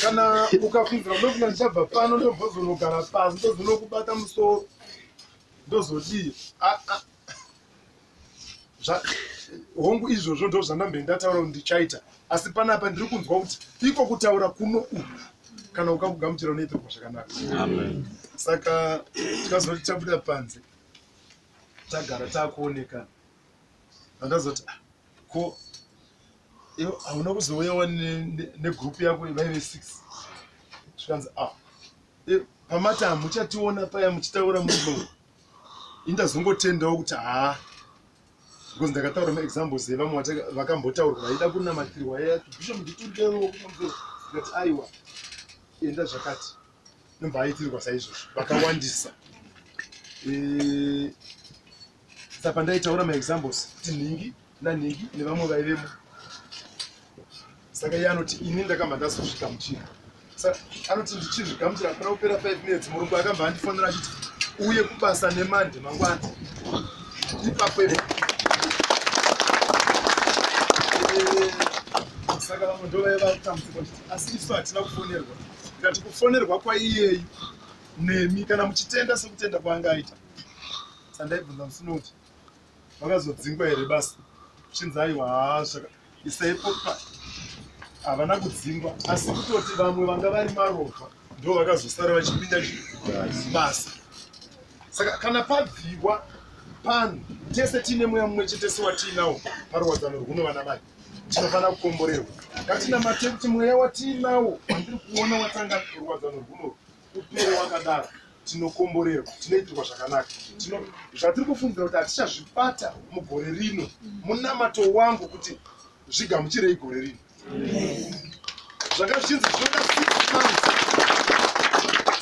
Kana ukafunzira unofunga ndichabva pano ndobvozonogara pasi ndozonokubata musoro ndozodii hongu izvozvo ndo zvandambe ndataura kuti ndichaita. Asi panapa ndiri kunzwa kuti iko kutaura kuno kana ukakugamuchira unoitirwa zvakanaka. Saka tikazoti tabuda panze tagara taakuonekana, vandazoti ko hauna kuzouyawo negroup yako vaive 6 zvikanzi pamata muchationa paya muchitaura munhu indazongotendawo kuti because ndakataura maexamples evamwe vakambotaurwa vaida kunamatirwa bishop nditurikewo kuti aiwa enda zvakati nombaitirwa saizvozvo vakawandisa saka ndaitaura maexamples kuti nhingi nanhingi nevamwe vaivemo saka iye anoti ini ndakamba ndazozvigamuchira saka anoti ndichizvigamuchira apana kupera 5 minutes murungu akamba andifonera achiti uye kubasa nemande mangwana ipapo saka vamwe ndovaiva kutambudzika kuti asi isu hatina kufonerwa ndikati kufonerwa kwaiyeyu nemi kana muchitenda sekutenda kwaanga aita sandaibvunza musino kuti vakazodzingwa here basa chinzaiwa isaipo havana kudzingwa asi kutoti vamwe vanga vari marovha ndo vakazosara vachipinda basa saka kana pabviwa pano tese tiine mweya mumwe chete sewatiinawo parwadzano rwunovana mai tinofanira kukomborerwa ngatinamate kuti mweya watiinawo wandiri kuona watanga rwadzano rwuno upere wakadaro tinokomborerwa tinoitirwa zvakanaka zvatiri kufungira kuti hatichazvibata mugore rino munamato wangu kuti zvigamuchirei gore rino zvanga zvichinzi zvinoda 6 months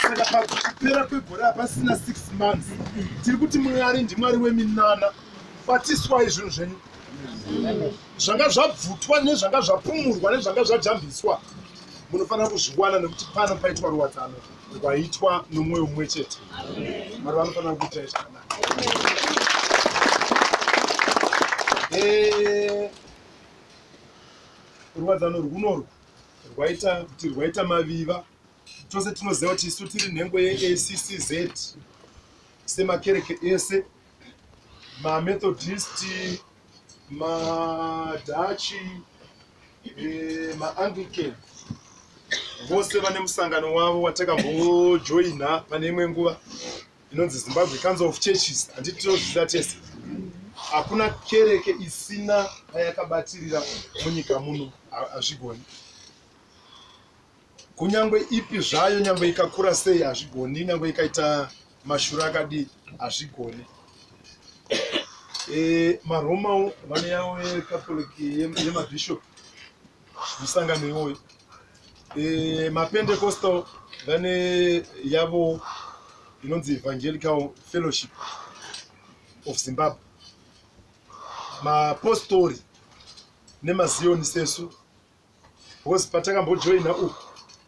saka pakupera kwegore hapasina 6 months tiri kuti mwari ndimwari weminana batiswai zvinhu zvenyu zvanga zvabvutwa nezvanga zvapumurwa nezvanga zvajambiswa munofanira kuzviwana nekuti pano paitwa ruwadzano rwaitwa nomwoyo mumwe chete mari vanofanira kuitai zvakanaka ruwadzano rwunorwu rwaita kuti rwaita maviva tose tinoziva kuti isu tiri nhengo yeACCZ semakereke ese mamethodist madhachi maanglican vose vane musangano wavo watakambojoina pane imwe nguva inonzi Zimbabwe Council of Churches handiti tinozviziva tese hakuna kereke isina payakabatirira munyika muno hazvigoni kunyangwe ipi zvayo nyangwe ikakura sei hazvigoni nyangwe ikaita mashura akadii hazvigoni maromawo vane yavo yekatoliki yemabhishop musangano iwoyo mapendecostal vane yavo inonzi Evangelical Fellowship of Zimbabwe mapostori nemaziyoni sesu because patakambojoina uku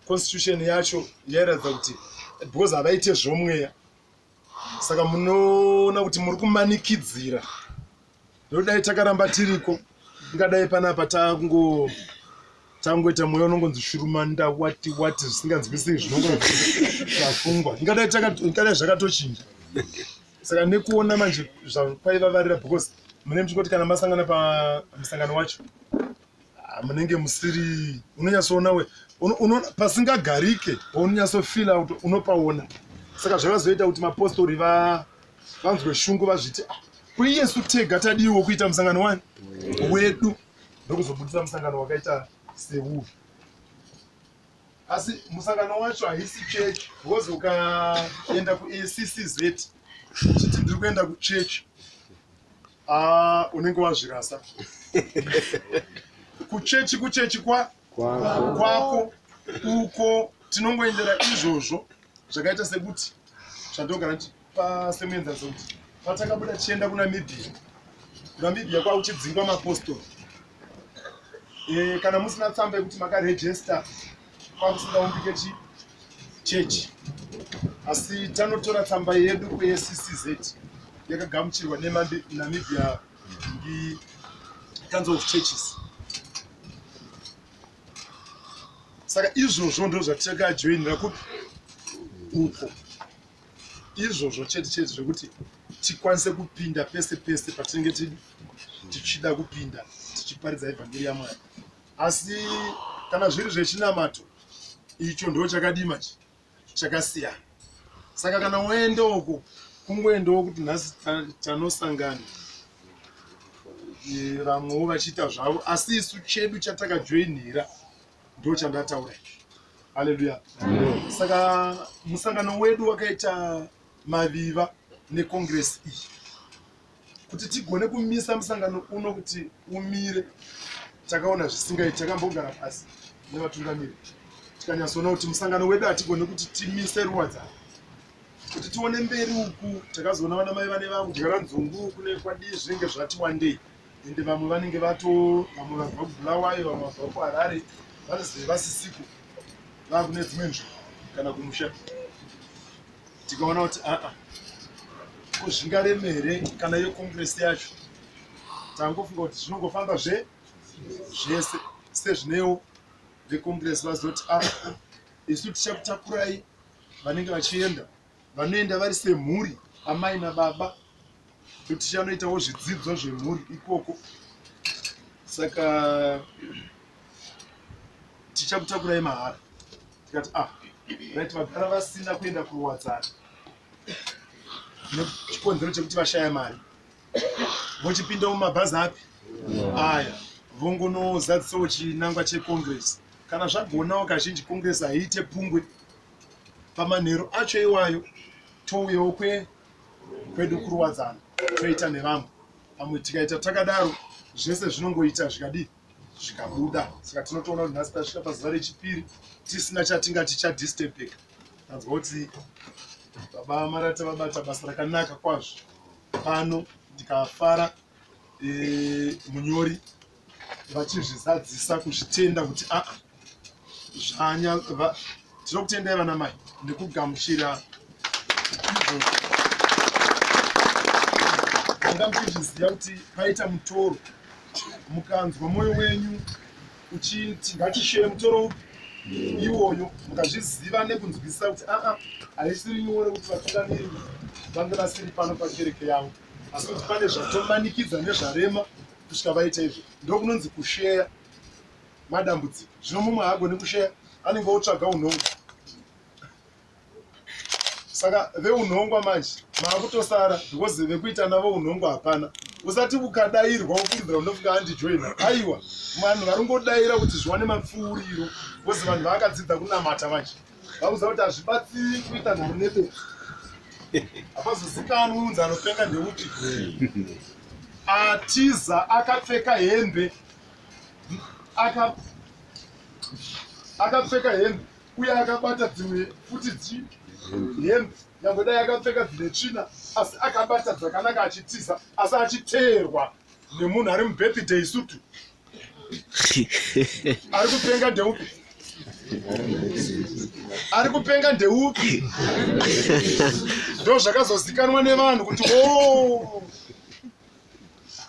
constitution yacho yairatidza kuti because havaite zvomweya saka munoona kuti muri kumanikidzira ndodai takaramba tiriko ingadai panapa tangoita mweya unongonzi shurumanda wati zvisinganzwisisi zvinongo zvafungwa ingadai zvakatochinja saka nekuona manje zvapaivavarira because mune mchingoti kana masangana pamusangano wacho munenge musiri unonyatsoona pasingagarike paunonyatsofila kuti unopaona saka zvakazoita kuti mapostori vanzwe shungu vazviti kuyesu tega tadiwo kuita musangano wani wedu ndokuzobudisa musangano wakaita seuyu asi musangano wacho haisi chechi because ukaenda kuACCZ chiti ndiri kuenda kuchechi unenge wazvirasa kuchechi kwako uko tinongoendera izvozvo zvakaita sekuti zvandogara pasemenza sekuti patakabuda tichienda kunamibhia kwauchidzingwa mapostori kana musina tsamba yekuti makarejesta kwakusingaumbike chechi asi tanotora tsamba yedu kuACCZ yakagamuchirwa neNamibia Council of Churches saka izvozvo ndo zvatakajoinira kuti uko izvozvo chete zvekuti tikwanise kupinda pese patinenge tichida kupinda tichiparidza evhangeri yaMwari asi kana zviri zvechinamato icho ndo chakadima chakasiyana saka kana waenda uko kungoendawo kuti nhasi tanosangana vamwewo vachiita zvavo, asi isu chedu chatakajoinira ndo chandataura. Haleluya. Saka musangano wedu wakaita maviva nekongresi iyi kuti tigone kumisa musangano uno kuti umire. Takaona zvisingaiti, takambogara pasi nevatungamiri tikanyatsoona kuti musangano wedu hatigone kuti timise ruwadzana kuti tione mberi uku. Takazoona vana mai vane vangu dyara nzungu kune kwadii zvinenge zvati wandei, ende vamwe vanenge vamwe vabva kubulawayo, vamwe vabva kuharare, vanozive vasisiko vakune dzimwe nzvimbo kana kumusha. Tikaona kuti kuzvingaremere kana iyo kongresi yacho, tangofunga kuti zvinongofamba zvese sezvinewo vekongresi vazoti isu tichakutakurai vanenge vachienda, vanoenda vari semhuri, amai nababa, kuti tichanoitawo zvidzidzo zvemhuri ikoko. Saka tichakutakurai mahara. Tikati right, vagara vasina kuenda kuruwadzana nechikonzero chekuti vashaya mari, vochipinda mumabhazi api aya, vongonozadzisawo chinangwa chekongresi. Kana zvagonawo kazhinji kongresi haiite pungwe pamanheru acho iwayo, touyawo kwedu kuruwadzana toita nevamwe. Pamwe tikaita takadaro zvese zvinongoita zvikadii zvikabuda. Saka tinotoona kuti nhasi tasvika pazuva rechipiri tisina chatingati chadistepeka. Tanzwa kuti baba Marata vabata basa rakanaka kwazvo pano, ndikafara munyori vachizvizadzisa kuzvitenda kuti tinokutendai vana mai nekugamuchira anga muchizviziva kuti paita mutoro, mukanzwa mwoyo wenyu uchiti ngatishere mutoro upi iwoyo, mukazviziva nekunzwisisa kuti haisiri nyore kuti vatungamiri vange vasiri pano pakereke yavo, asi kuti pane zvatomanikidza nezvarema kusvika vaita izvo, ndokunonzi kusheya madambudziko. Zvino mumwe haagoni kusheya, anenge otsvaga unhongwa. Saka veunhongwa manje maakutosara because vekuita navo unhongwa hapana. Usati ukadairwa ufungidzira unofunga handijoina, aiwa vanhu varingodaira kuti zviwane mapfuuriro, because vanhu vaakadzidza kunamata manje vakuziva kuti hazvibatsiri kuita nharo nepe. Hapazozikanwi unzi anopenga ndeupi. Atiza akapfeka hembe, akapfeka hembe uye akabata dzimwe futi hembe, nyangwe dai akapfeka dzine tsvina asi akabata dzakanaka achitiza, asi achiteerwa nemunhu ari mubirthday sutu. Ari kupenga ndeupi? Ari kupenga ndeupi? Ndo zvakazozikanwa nevanhu kuti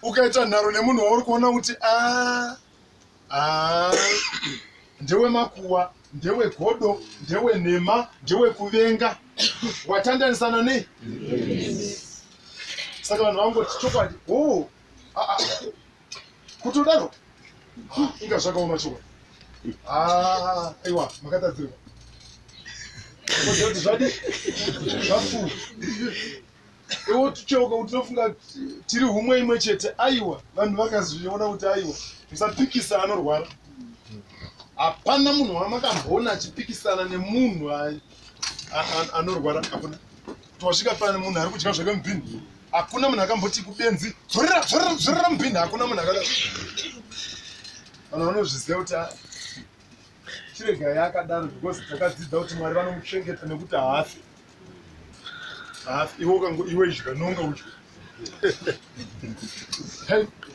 ukaita nharo nemunhu wauri kuona kuti ndewe makuwa, ndewe godo, ndewe nhema, ndewe kuvenga, watandanisana nei? Saka vanhu vangoti chokwadi, kuti udaro inga zvakaoma chokwadi. Aiwa, makatadzirwa. Kuti zvadi zvafu. Ewo tucheuka kuti tinofunga tiri humwe imwe chete. Aiwa, vanhu vakazviona kuti aiwa, musapikisa anorwara. Hapana munhu wamakamboona achipikisana nemunhu anorwara. Hakuna. Twasvika pano munhu ari kudya zvakemubhini, hakuna munhu akamboti kubenzi dzorera mubhini, hakuna munhu akadaro. Vanhu vanozviziva kuti chiregai akadaro because takadzidza kuti Mwari vanomuchengeta nekuti haafi. Iwe idya nonga udya.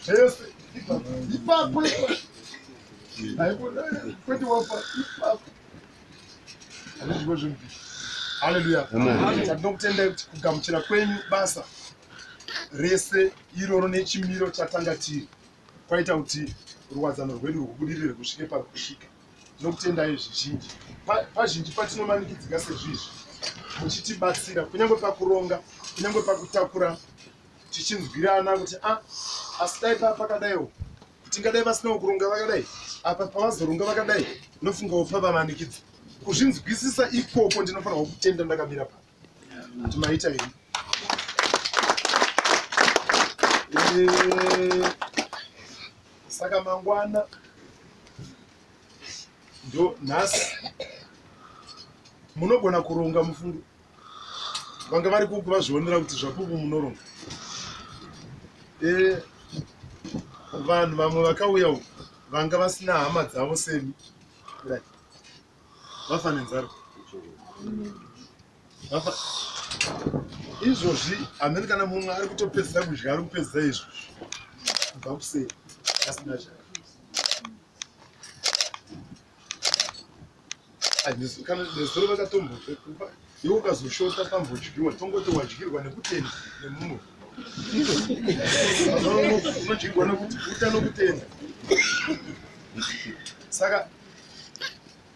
Zvese ipapo kwete wafa ipapo. Hazvizvo zvemubhini. Haleluya. Tinokutendai kuti kugamuchira kwenyu basa rese iroro nechimiro chatanga tiri kwaita kuti ruwadzano rwedu rwubudirire kusvike pakusvika. Tinokutendai zvizhinji. Pazhinji patinomanikidzika sezvizvi muchitibatsira kunyange pakuronga, kunyange pakutakura, tichinzwirana kuti asi dai pakadaiwo, tingadai vasinawo kuronga vakadai, apa pavazoronga vakadai, nofungawo pavamanikidza. Kuzvinzwisisa ikoko ndinofanirwa kutenda ndakamira pano kuti maita hei. saka mangwana ndo nhasi munogona kuronga mufungo vanga vari kuku vazvionera kuti zvapupu munoronga vanhu vamwe vakauya uku vanga vasina hama dzavo semi vafa nenzara izvozvi hamene kana mumwe ari kutopedzisa kudya ari kupedzisa izvo kubva kusei asina kana nezuro vakatombokupa iwe ukazoshota pambodyiwa tongoti wadyirwa nekutenda nemumwe unodyirwa nekuti uta nokutenda saka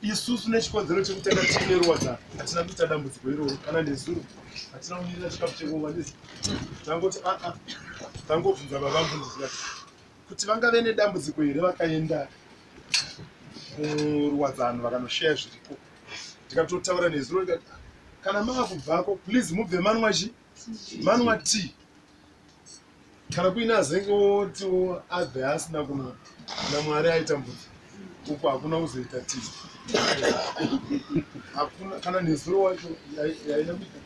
isusu nechikonzero chekutanga tiine ruwadzano hatina kuita dambudziko iroro kana nezuro hatina kumirira chikafu chekowanisi tangoti tangobvunza vavangu ndizikati kuti vangave nedambudziko here vakaenda kuruwadzano vakanosheya zviripo ndikatotaura nezuro ndikati kana mava kubvako please mubve manwa tea kana kuina azengotiwo abve asina kunwa namwari aita mbudzi uku hakuna kuzoita tea hakuna kana nezuro wacho yaina kuita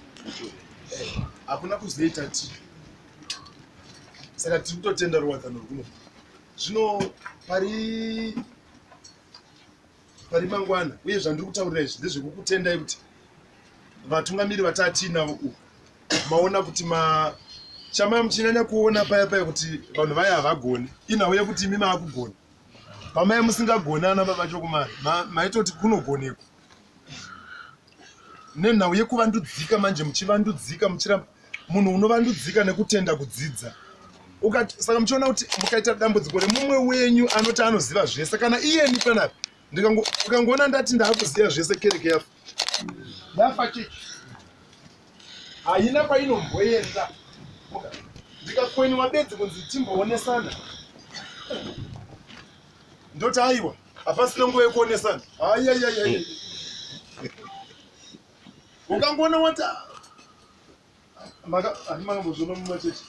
hakuna kuzoita tea saka tiri kutotenda ruwadzano rwuno zvino pari mangwana uye zvandiri kutaurira izvi ndezvekukutendai kuti vatungamiri vatatinavo uku maona kuti chama muchinyanya kuona paya paya kuti vanhu vaya havagoni inhau yekuti imi maakugona pamai musingagoni ana baba chokumari maitoti kunogoneko nenhau yekuvandudzika manje muchivandudzika muchiramba munhu unovandudzika nekutenda kudzidza saka muchiona kuti mukaita dambudziko remumwe wenyu anoti anoziva zvese kana iyeni panapi ukangoona ndati ndaakuziva zvese kereke yafa yafa chichi haina kwainomboenda ndikakwenywa bedzi kunzi timboonesana ndoti aiwa hapasina nguva yekuonesana ayayayaya ukangoona wati handimangambozviona mumachechi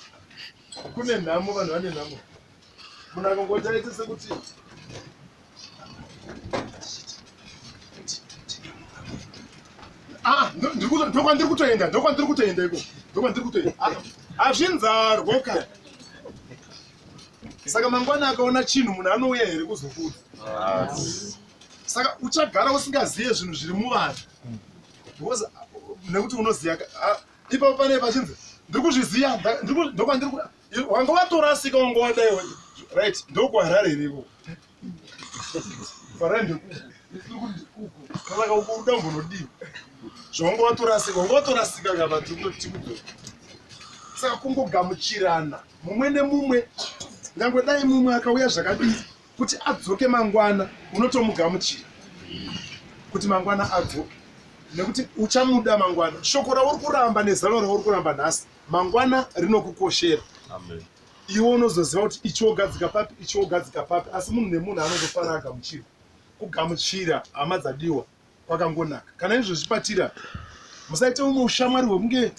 kune nhamo vanhu vane nhamo munhu akangoti aite sekuti ndokwandiri kutoenda iko ndokwandiri kutoenda hazvinzarwa kani saka mangwana akaona chinhu munhu anouya here kuzokudza saka uchagara usingazive zvinhu zviri muvanhu nekuti unoziva ipapo pane pachinzi ndiri kuzviziva ndokwandiri wanga watorasika wanga wadaiwa right ndokwarare riko farare ndekuku saka udambonodiwa zvawanga watorasika kava tikuti saka kungogamuchirana mumwe nemumwe nyange dai mumwe akauya zvakadii kuti adzoke mangwana unotomugamuchira kuti mangwana adzoke nekuti uchamuda mangwana shoko rauri kuramba nezano rauri kuramba nhasi mangwana rinokukoshera iwe unozoziva kuti ichiogadzika papi asi munhu nemunhu anozofara agamuchira kugamuchira hama dzadiwa kwakangonaka kana izvozvipatira musaita umwe ushamwari hwekunge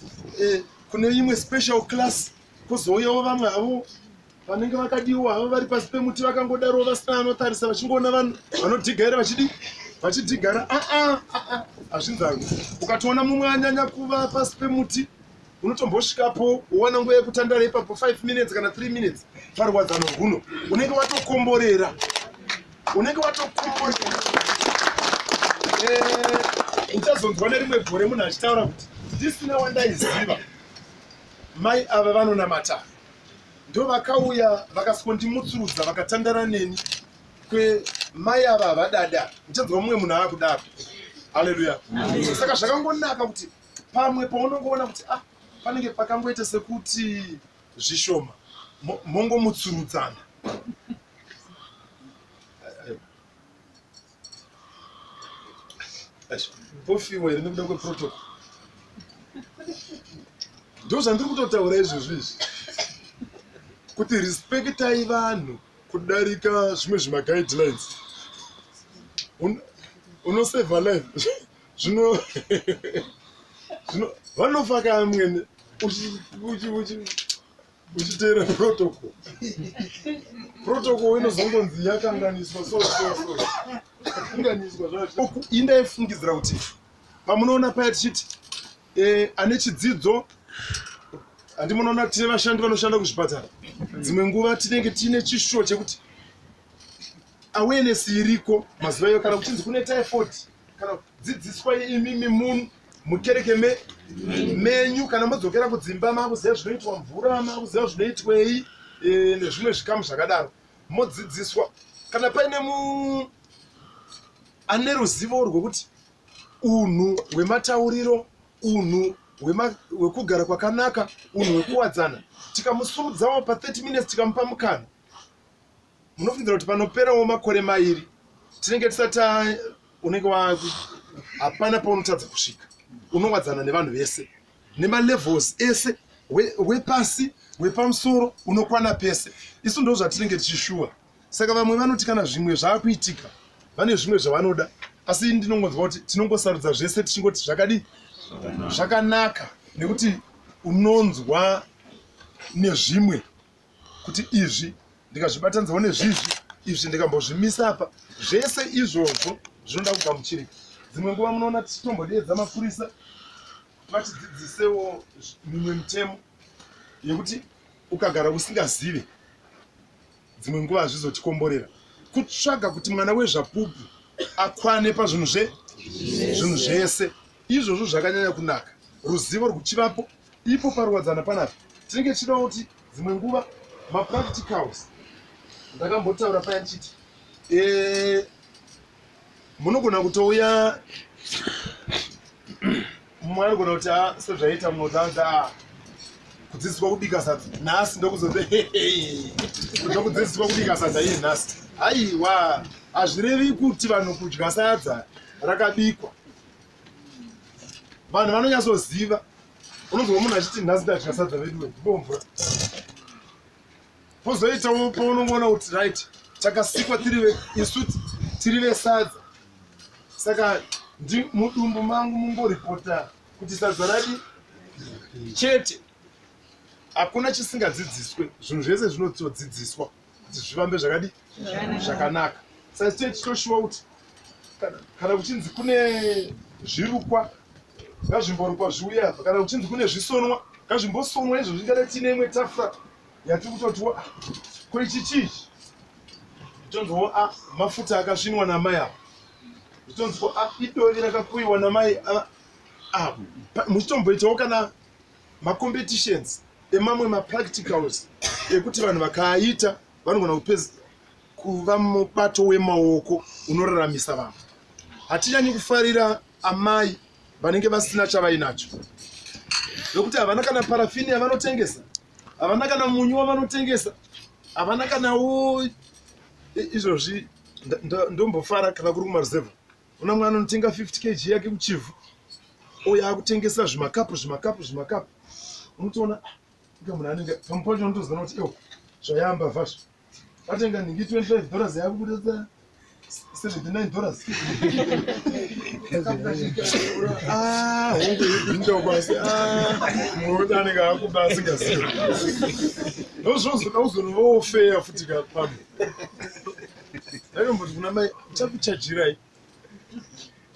kune imwe special class kuzouyawo vamwe havo vanenge vakadiwa havo vari pasi pemuti vakangodaro vasina anotarisa vachingoona vanhu vanodhigara vachidhigara hazvinzarwi ukatoona mumwe anyanya kuva pasi pemuti unotombosvikapo uwana nguva yekutandara ipapo 5 minutes kana 3 minutes parwadzano rwuno unenge watokomborera uchazonzwa nerimwe gore munhu achitaura kuti ndisina wandaiziva mai ava vanonamata ndo vakauya vakasondimutsurudza vakatandara neni kwemai ava havadada uchanzwa mumwe munhu aakudaro haleluya saka zvakangonaka kuti pamwe paunongoona kuti panenge pakangoita sekuti zvishoma mongomutsurudzana pofiwa here nekuda kweprotocol ndo zvandiri kutotaura izvozvo izvi kuti respektai vanhu kudarika zvimwe zvemaguidelines unoseva life zvino vanofa kamwene uchiteera protocol. Protocol inozongonzi yakanganiswa so. Yakanganiswa zvacho. Indaifungidzira kuti pamunoona paya tichiti ane chidzidzo handimunoona tine vashandi vanoshanda kuzvipatara. Dzimwe nguva tinenge tine chishuwo chekuti awareness iriko mazuva iyo kana kuchinzi kune typhoid kana dzidziswa imimi munhu mukereke menyu kana modzokera kudzimba makuziva zvinoitwa mvura makuziva zvinoitwei nezvimwe zvikamu zvakadaro modzidziswa kana paine ane ruzivo rwokuti unhu hwematauriro unhu hwekugara kwakanaka unhu hwekuwadzana tikamusumudzawo pa 30 minutes tikamupa mukana munofungira kuti panoperawo makore mairi tinenge tisati unenge hapana paunotadza kusvika unowadzana nevanhu vese nemalevels ese wepasi wepamusoro unokwana pese. Isu ndo zvatinenge tichishuwa. Saka vamwe vanoti kana zvimwe zvaakuitika vane zvimwe zvavanoda asi ndinongonzwa kuti tinongosarudza zvese tichingoti zvakadi zvakanaka nekuti unonzwa nezvimwe kuti izvi ndikazvibatanidzawo nezvizvi izvi ndikambozvimisa apa zvese izvozvo zvinoda kugamuchirika. Dzimwe nguva munoona tichitombodeedza mapurisa vatidzidzisewo mimwe mitemo yekuti ukagara usingazive dzimwe nguva hazvizotikomborera kutsvaga kuti mwana wezvapupu akwane pazvinhu zvese izvozvo zvakanyanya kunaka. Ruzivo rwuchivapo ipo paruwadzana panapo tinenge tichidawo kuti dzimwe nguva mapracticals ndakambotaura paya ndichiti munogona kutouya mumwe anogona kuti sezvaita munotanza kudzidziswa kubika sadza nhasi ndokuzoti kuda kudzidziswa kubika sadza iye nhasi. Aiwa hazvirevi kuti vanhu kudya sadza rakabikwa. Vanhu vanonyatsoziva. Unonzwa munhu achiti nhasi ndadya sadza vedu ndibomvura. Pozoitawo paunongoona kuti right takasikwa tiri vesadza. Saka mudumbu mangu mungoripota kuti sadza radi chete. Hakuna chisingadzidziswe. Zvinhu zvese zvinodzidziswa kuti zvivambe zvakadi zvakanaka. Saka tichitoshuwa kuti kana kuchinzi kune zvirukwa ngazvimborukwa zviuya apa kana kuchinzi kune zvisonwa ngazvimbosonwa izvo zvingada tine imwe tafura yatiri kutotiwa ko ichi chichi tonzwa mafuta akasvinwa namai apa tonzwa idovi rakakuyiwa namai muchitomboitawo kana macompetitions emamwe mapracticals ekuti vanhu vakaaita vanogona kuva mubato wemaoko unoraramisa vanhu. Hatinyanyi kufarira amai vanenge vasina chavainacho nokuti havana kana parafini yavanotengesa, havana kana munyu wavanotengesa, havana kanawo izvozvi. Ndombofara kana kuri kumaruzevha una mwana anotenga 50 kg yake kuchivhu ouya akutengesa zvimakapu unotoona munhu anenge pamupacho unotoziva kuti zvayamba vhazvo atenga nhingi $25 yakubudisa $79. Hongu kwasi muda anenge akuba asingazivi ndozvozoda kuzonovawo feya futi pamwe. Ndakamboti kuna mai chakuchajirai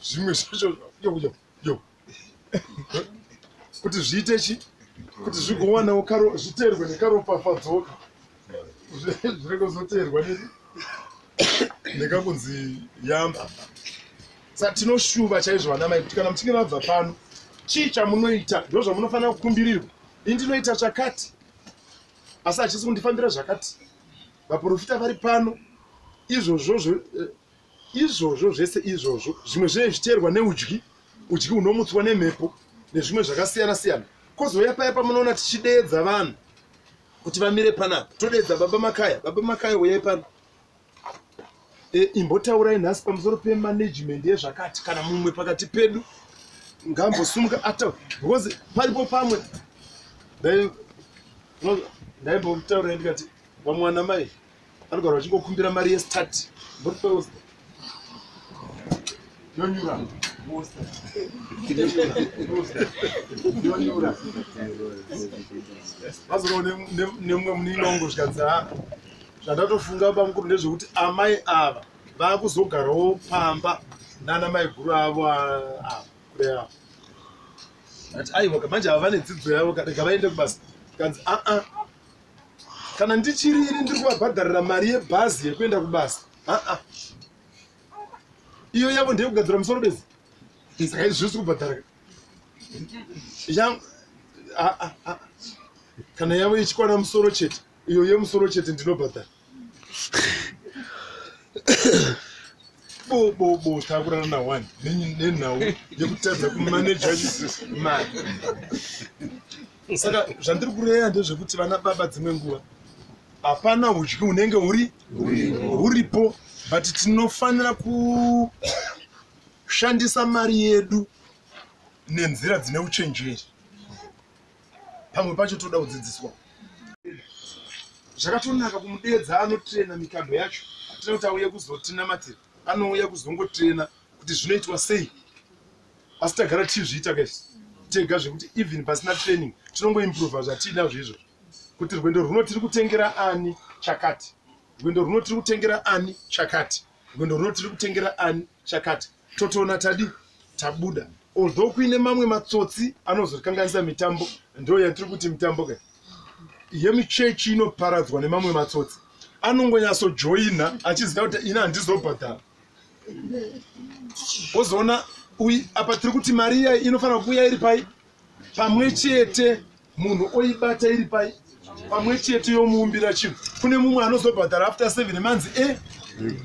zvimwe zvacho kuti zviite chi kuti zvigowanawo zviteerwe nekaropafadzoka zvirege kuzoteerwa nekakunzi yamba. Saka tinoshuva chaizvo vana mai kuti kana muchinge mabva pano chii chamunoita ndo zvamunofanira kukumbirirwa. Ini ndinoita chakati asi hachisi kundifambira zvakati. Vaprofita vari pano izvozvo zvese izvozvo zvimwe zvine zviteerwa neudyi unomutswa nemhepo nezvimwe zvakasiyana siyana. Kozouya paya pamunoona tichideedza vanhu kuti vamire panapa todeedza baba makaya uyai pano imbotaurai nhasi pamusoro pemanagement yezvakati kana mumwe pakati pedu ngambosumuka ataura because paripo pamwe ndaimbotaurai ndikati vamwana mai anogara vachingokumbira mari yestart yonyura Mazoro nemwe muninongo zvikadza zvandatofunga pamukuru ndezvekuti amai ava vakuzogarawo pamba nana mai guru avo ava kure avo ati aiwa manje ava vane dzidzo yavo kadeka vaende kubasa kanzi kana ndichiriri ndiri kuvabhadharira mari yebhazi yekuenda kubasa iyo yavo ndeyekugadzira musoro bezi saka izvisi kubhadhara kana yavo ichikwana musoro chete iyo yemusoro chete ndinobhadhara bo takurana na1 nenhau yekutadza kumaneja mari. Saka zvandiri kureya ndezvekuti vana baba dzimwe nguva hapana udyi unenge uripo, but tinofanira kushandisa mari yedu nenzira dzine uchenjeri. Pamwe pacho toda kudzidziswa. Zvakatonaka kumudedza anotrena mikando yacho. Atina kuti auye kuzotinamatira. Anouya kuzongotrena kuti zvinoitwa sei. Asi tagara tizviita guys. Tega zvekuti even pasina training tinongoimprove zvatinazvo izvo. Kuti rwendo runo tiri kutengera ani chakati. Rwendo runo tiri kutengera ani chakati. Rwendo runo tiri kutengera ani chakati. Totoona tadi tabuda. Although kuine mamwe matsotsi anozokanganisa mitambo, ndo yatiri kuti mitambo kai. Yemichechi inoparadzwa nemamwe matsotsi. Anongonyaso joina achiziva kuti ina handizobhadhara. Ozoona apa tiri kuti mari iya inofanira kuuya iri pai pamwe chete, munhu oibata iri pai pamwe chete yomuumbira chinhu. Kune mumwe anozobhadhara after 7 months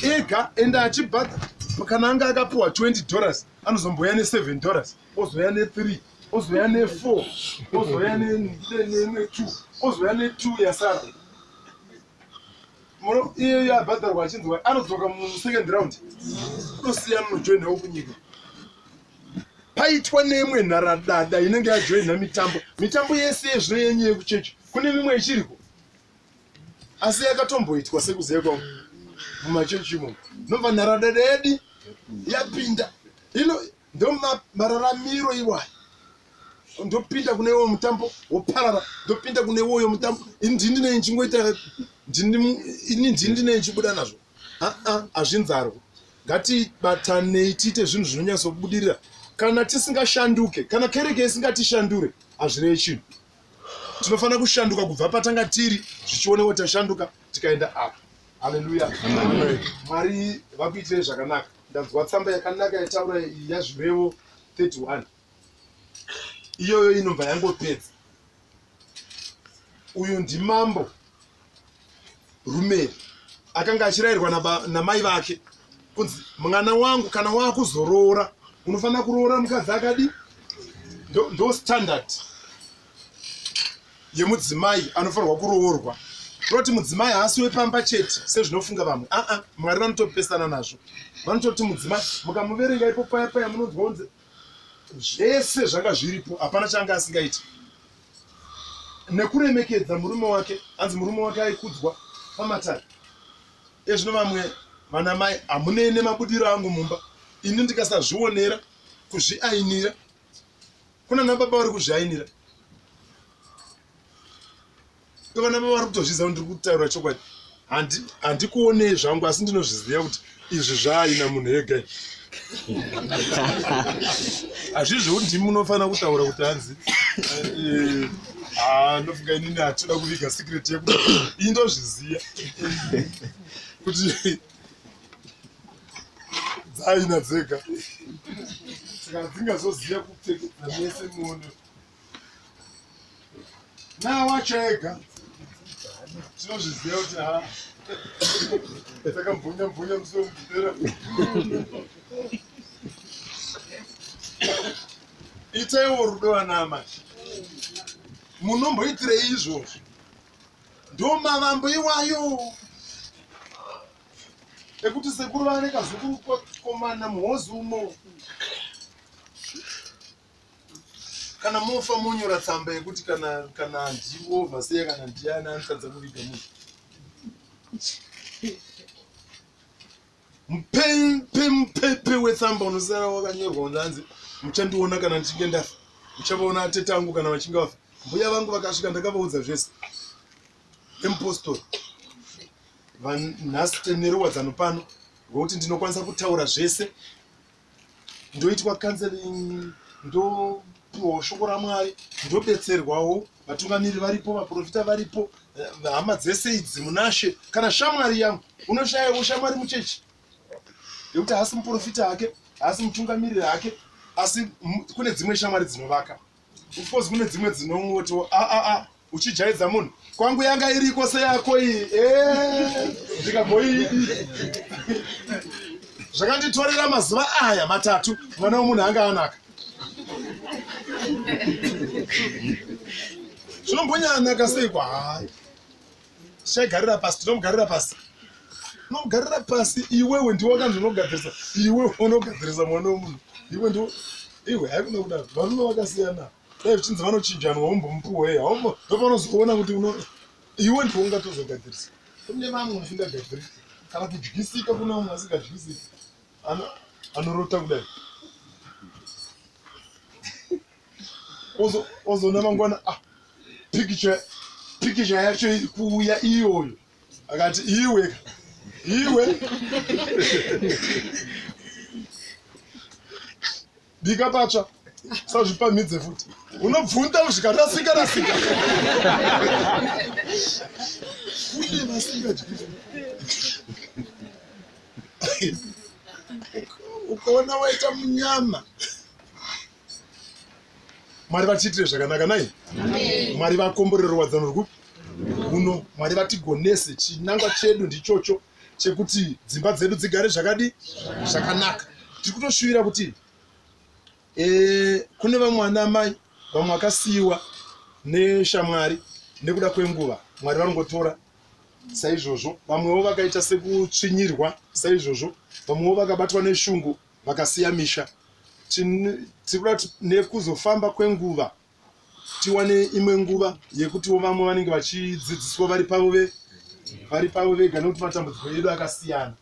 ega enda achibhadhara. Kana anga akapuwa $20 anozomboya ne$7, ozoya ne3, ozoya ne4, ozoya ne2, ozoya ne2 yasara. Mono iyo yabhadharwa achinzwa anodzoka mu2nd round. Unosiyana nojoinawo kunyika. Paitwa nemwe nharadada inenge yajoina mitambo yese yezvino yenyu yekuchechi. Kune mimwe ichiriko asi yakatomboitwa sekuziya kwangu mumachechi imomo. Nobva nharadada yedu yapinda ino ndo mararamiro iwayo. Ndopinda kune uwo mutambo woparara, ndopinda kune uwo mutambo ndindi nechingoita ndindi nechibuda nazvo. Hazvinzarwo. Ngatibatanei tiite zvinhu zvinonyatsobudirira. Kana tisingashanduke, kana kereke isingatishandure, hazvirei chinhu. Tinofanira kushanduka kubva patanga tiri, zvichionewo tashanduka tikaenda apa. Haleluya. Mwari vakuitire zvakanaka. Ndanzwa tsamba yakanaka yataura yazvirevo 31. Iyoyo inobva yangopedza. Uyu ndimambo Rumeri akanga achirayirwa namai vake kunzi mwana wangu kana wakuzoroora unofanira kuroora mukadzi akadi. Ndo standard yemudzimai anofanirwa kuroorwa. Roti mudzimai haasi wepamba chete sezvinofunga vamwe. Mwari vanotopesana nazvo. Vanototi mudzimai mukamuverenga ipo paya munonzwa kunzi zvese zvanga zviripo, hapana changa asingaiti. Nekuremekedza murume wake, hanzi murume wake aikudzwa pamatare. Ezvino vamwe vanamai hamunene mabudiro angu mumba. Ini ndikasazvionera kuzviainira. Kuna nababa vari kuzviainira. Vana baba vari kutozviziva kuti ndiri kutaura chokwadi. Handikuonei zvangu asi ndinozviziva kuti izvi zvaaina munhu ega. Hazvizvo kuti ndimi munofanira kutaura kuti hanzi ndofunga inini hatinoda kuviga secret yekuti indozviziva kuti dzaina dzega. Saka dzingazoziva kupfekedza mese muono. Nawacho ega tinozviziva kuti takambonya musoro mupera. Itaiwo rudo vanamai. Munomboitirei izvozvo? Ndo mavambo iwayo ekuti sekuru vane kazukuru komana muhozi umo. Kana mofa monyora tsamba yekuti kana ndiwo vasiya kana ndiana anotadza kuviga munhu. mupepe wetsamba unosara wakanyorwa unanzi muchandiona kana ndichinge ndafa, muchavaona atete angu kana vachinge vafa. Mbuya vangu vakasvika ndakavaudza zvese. Impostori vanhasi tenerowadzano pano ngokuti ndinokwanisa kutaura zvese, ndoitwa counseling, ndopiwa shoko raMwari, ndobetserwawo, vatungamiri varipo, vaprofita varipo, hama dzese idzi munashe, kana shamwari yangu. Unoshayawo shamwari muchechi nekuti haasi muprofita hake, haasi mutungamiri hake, asi kune dzimwe shamwari dzinovaka. Of course kune dzimwe dzinongoto uchijaidza munhu, kwangu yanga iriko seyako iyi, ndikagoidi. Zvakanditorera mazuva aya 3 mwana womunhu anga anaka. Zvinombonyanaka sei kwahayi? Tichaigarira pasi, tinomugarira pasi. Unomugarira pasi, iwewe ndiwe wakanzonogadzirisa, iwe unogadzirisa mwana womunhu. Iwe ndiwe, iwe haikuna kudaro, varume vakasiyana. Dai vichinzi vanochinjanwa umbomupuwe, ndopanozoona kuti iwe ndiwe ungatozogadzirisa. Kune vamwe vasingagadzirisi, kana kudyisika kuna vamwe vasingadyisiki, anorota kudai. Ozona mangwana, pikicha yacho iri kuuya iyoyo. Akati iwe bika patsva sazvipamidze futi unobvunza zvikarasika kune vasingadyisi. Ukaona waita munyama, Mwari vatiitire zvakanaka nai. Mwari vakomborere ruwadzano rwupi uno. Mwari vatigonese. Chinangwa chedu ndichocho chekuti dzimba dzedu dzigare zvakanaka. Tiri kutoshuvira kuti kune vamwe vana mai vamwe vakasiyiwa neshamwari nekuda kwenguva. Mwari varongotora saizvozvo, vamwewo vakaita sekutsvinyirwa saizvozvo, vamwewo vakabatwa neshungu vakasiya misha. Tirikuda kuti nekuzofamba kwenguva tiwane imwe nguva yekutiwo vamwe vanenge vachidzidziswa vari pavo vega nekuti matambudziko edu akasiyana.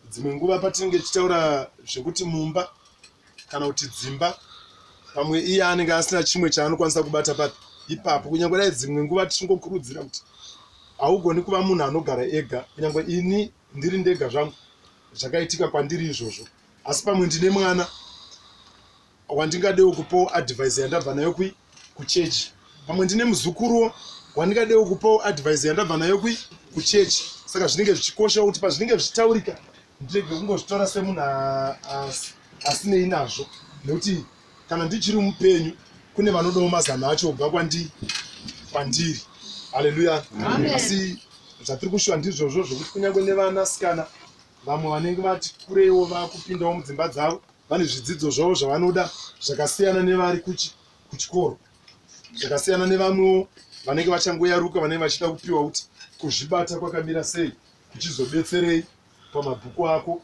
Dzimwe nguva patinenge tichitaura zvekuti mumba kana kuti dzimba, pamwe iye anenge asina chimwe chaanokwanisa kubata papi ipapo. Kunyange dai dzimwe nguva tichingokurudzira kuti haugoni kuva munhu anogara ega, kunyange ini ndiri ndega zvangu zvakaitika kwandiri izvozvo, asi pamwe ndine mwana wandingadewo kupawo advice yandabva nayo kuchechi, pamwe ndine muzukuruwo wandingadewo kupawo advice yandabva nayo kuchechi. Saka zvinenge zvichikosha kuti pazvinenge zvichitaurika ndirege kungozvitora semunhu asinei nazvo, nekuti kana ndichiri mupenyu kune vanodawo mazano acho kubva kwandiri. Haleluya. Asi zvatiri kushuva ndizvozvo zvokuti kunyange nevanasikana vamwe vanenge vati kureiwo vakupindawo mudzimba dzavo, vane zvidzidzo zvavo zvavanoda zvakasiyana nevari kuchikoro, zvakasiyana nevamwewo vanenge vachangoyaruka, vanenge vachida kupiwa kuti kuzvibata kwakamira sei, kuchizobetserei pamabhuku ako.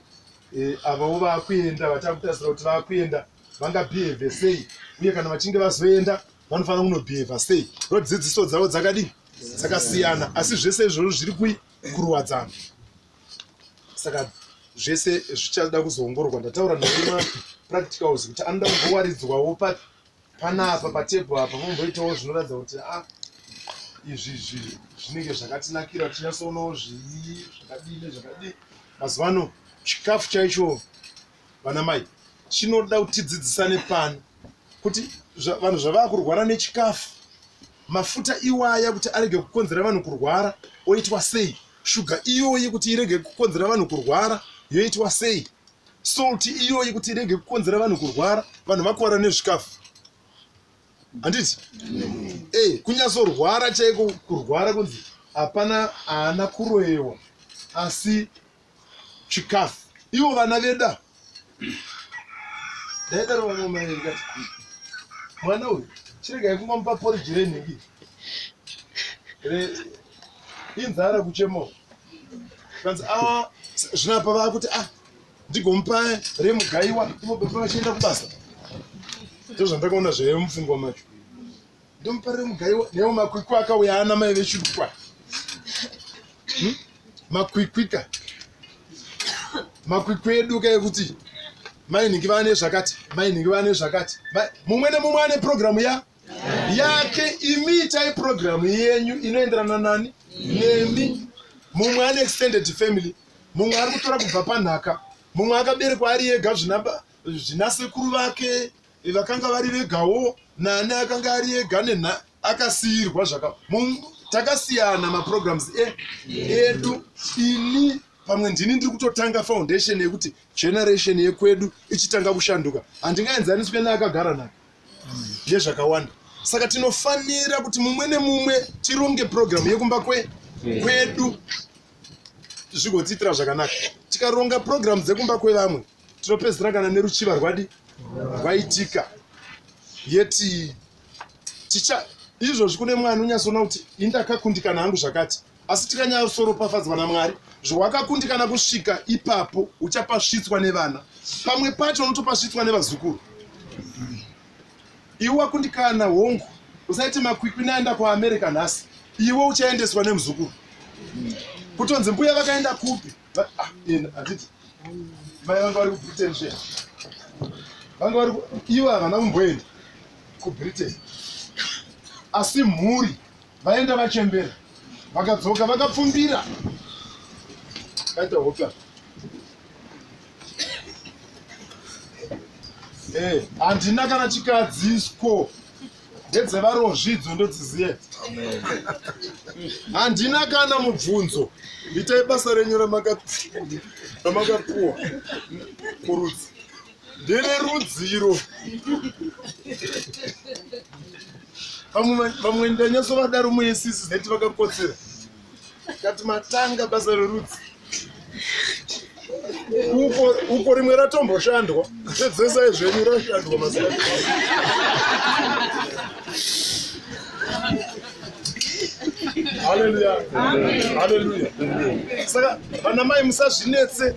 Avawo vakuenda, vachakutarisira kuti vakuenda vangabhihevhe sei, uye kana vachinge vazoenda vanofanira kunobhihevha sei. Dzidziso dzavo dzakasiyana, asi zvese izvozvo zviri kuruwadzana. Saka zvese zvichada kuzoongororwa. Ndataura naima practicals kuti anoda kumbowaridzwawo panapa patebho apa, vomboitawo zvinoratidza kuti izvi zvinenge zvakatinakira, tinyasoonawo zvakadini. Mazuva ano chikafu chaicho vana mai chinoda kuti tidzidzisane pano kuti vanhu zvava kurwara nechikafu, mafuta iwaya kuti arege kukonzera vanhu kurwara oitwa sei, shuga iyoyi kuti irege kukonzera vanhu kurwara yoitwa sei, salt iyoyi kuti irege kukonzera vanhu kurwara, vanhu vakuwara nezvikafu. Handiti? Kunyazorwara chaiko, kurwara kunzi hapana haana kuroyewa, asi chikafu. Ivo vana veda ndaidaro vamwe mai ndikati mwana uyu chiregai kungomupa porridge renhingi inzara kuchemawo. Kanzi zvinapa vakuti ndigomupa remugaiwa imobepa vachienda kubasa. Ndozvandakaona zvaive mupfungwa macho. Ndomupa remugaiwa newo makwikwi akauya ana mai vechirukwa. Makwikwika makwikwi edu ekuti mainhingi vane zvakati mainhingi vane zvakati mumwe nemumwe ane programu yake. Imi itai programu yenyu inoenderana nani nemi. Mumwe ane extended family, mumwe ari kutora kubva panhaka, mumwe akaberekwa ari ega zvina sekuru vake vakanga vari vegawo, nani akanga ari ega akasiyirwa takasiyana maprograms edu. Ini pamwe ndini ndiri kutotanga foundation yekuti generation yekwedu ichitanga kushanduka. Handingaenzaniswe neakagara nake yezvakawanda. Saka tinofanira kuti mumwe nemumwe tironge program yekumba kwedu zvigotiitira zvakanaka. Tikaronga program dzekumba kwevamwe tinopedzera kana neruchiva rwaitika yeti izvozvi kune mwana unyasona kuti indakakundikana hangu zvakati, asi tikanyatsoropafadzwa naMwari zvawakakundikana kusvika ipapo uchapasvitswa nevana, pamwe pacho unotopasvitswa nevazukuru. Iwe wakundikana hongu, usaiti makwikwi naenda kuAmerica nhasi, iwe uchaendeswa nemuzukuru. Kutonzi mbuya vakaenda kupi? Handiti mai vanga vari kuBritain zviya, vanga vari iwe havana kumboenda kuBritain, asi mhuri vaenda vachembera, vakadzoka vakapfumbira. Kaita hopa handina kana chikadzisko ndedzevarozvidzo ndodziziye. Handina kana mubvunzo. Itai basa renyu ramakapuwa kurudzi. Ndine rudziro. Vamwe ndanyasovadaro muesisi zeti vakakotsera. Kati matanga basa rerudzi. Uko rimwe ratomboshandwa. Dzesai zvenyu rashandwa mazina. Hallelujah. Hallelujah. Saka vana mai musazvinetse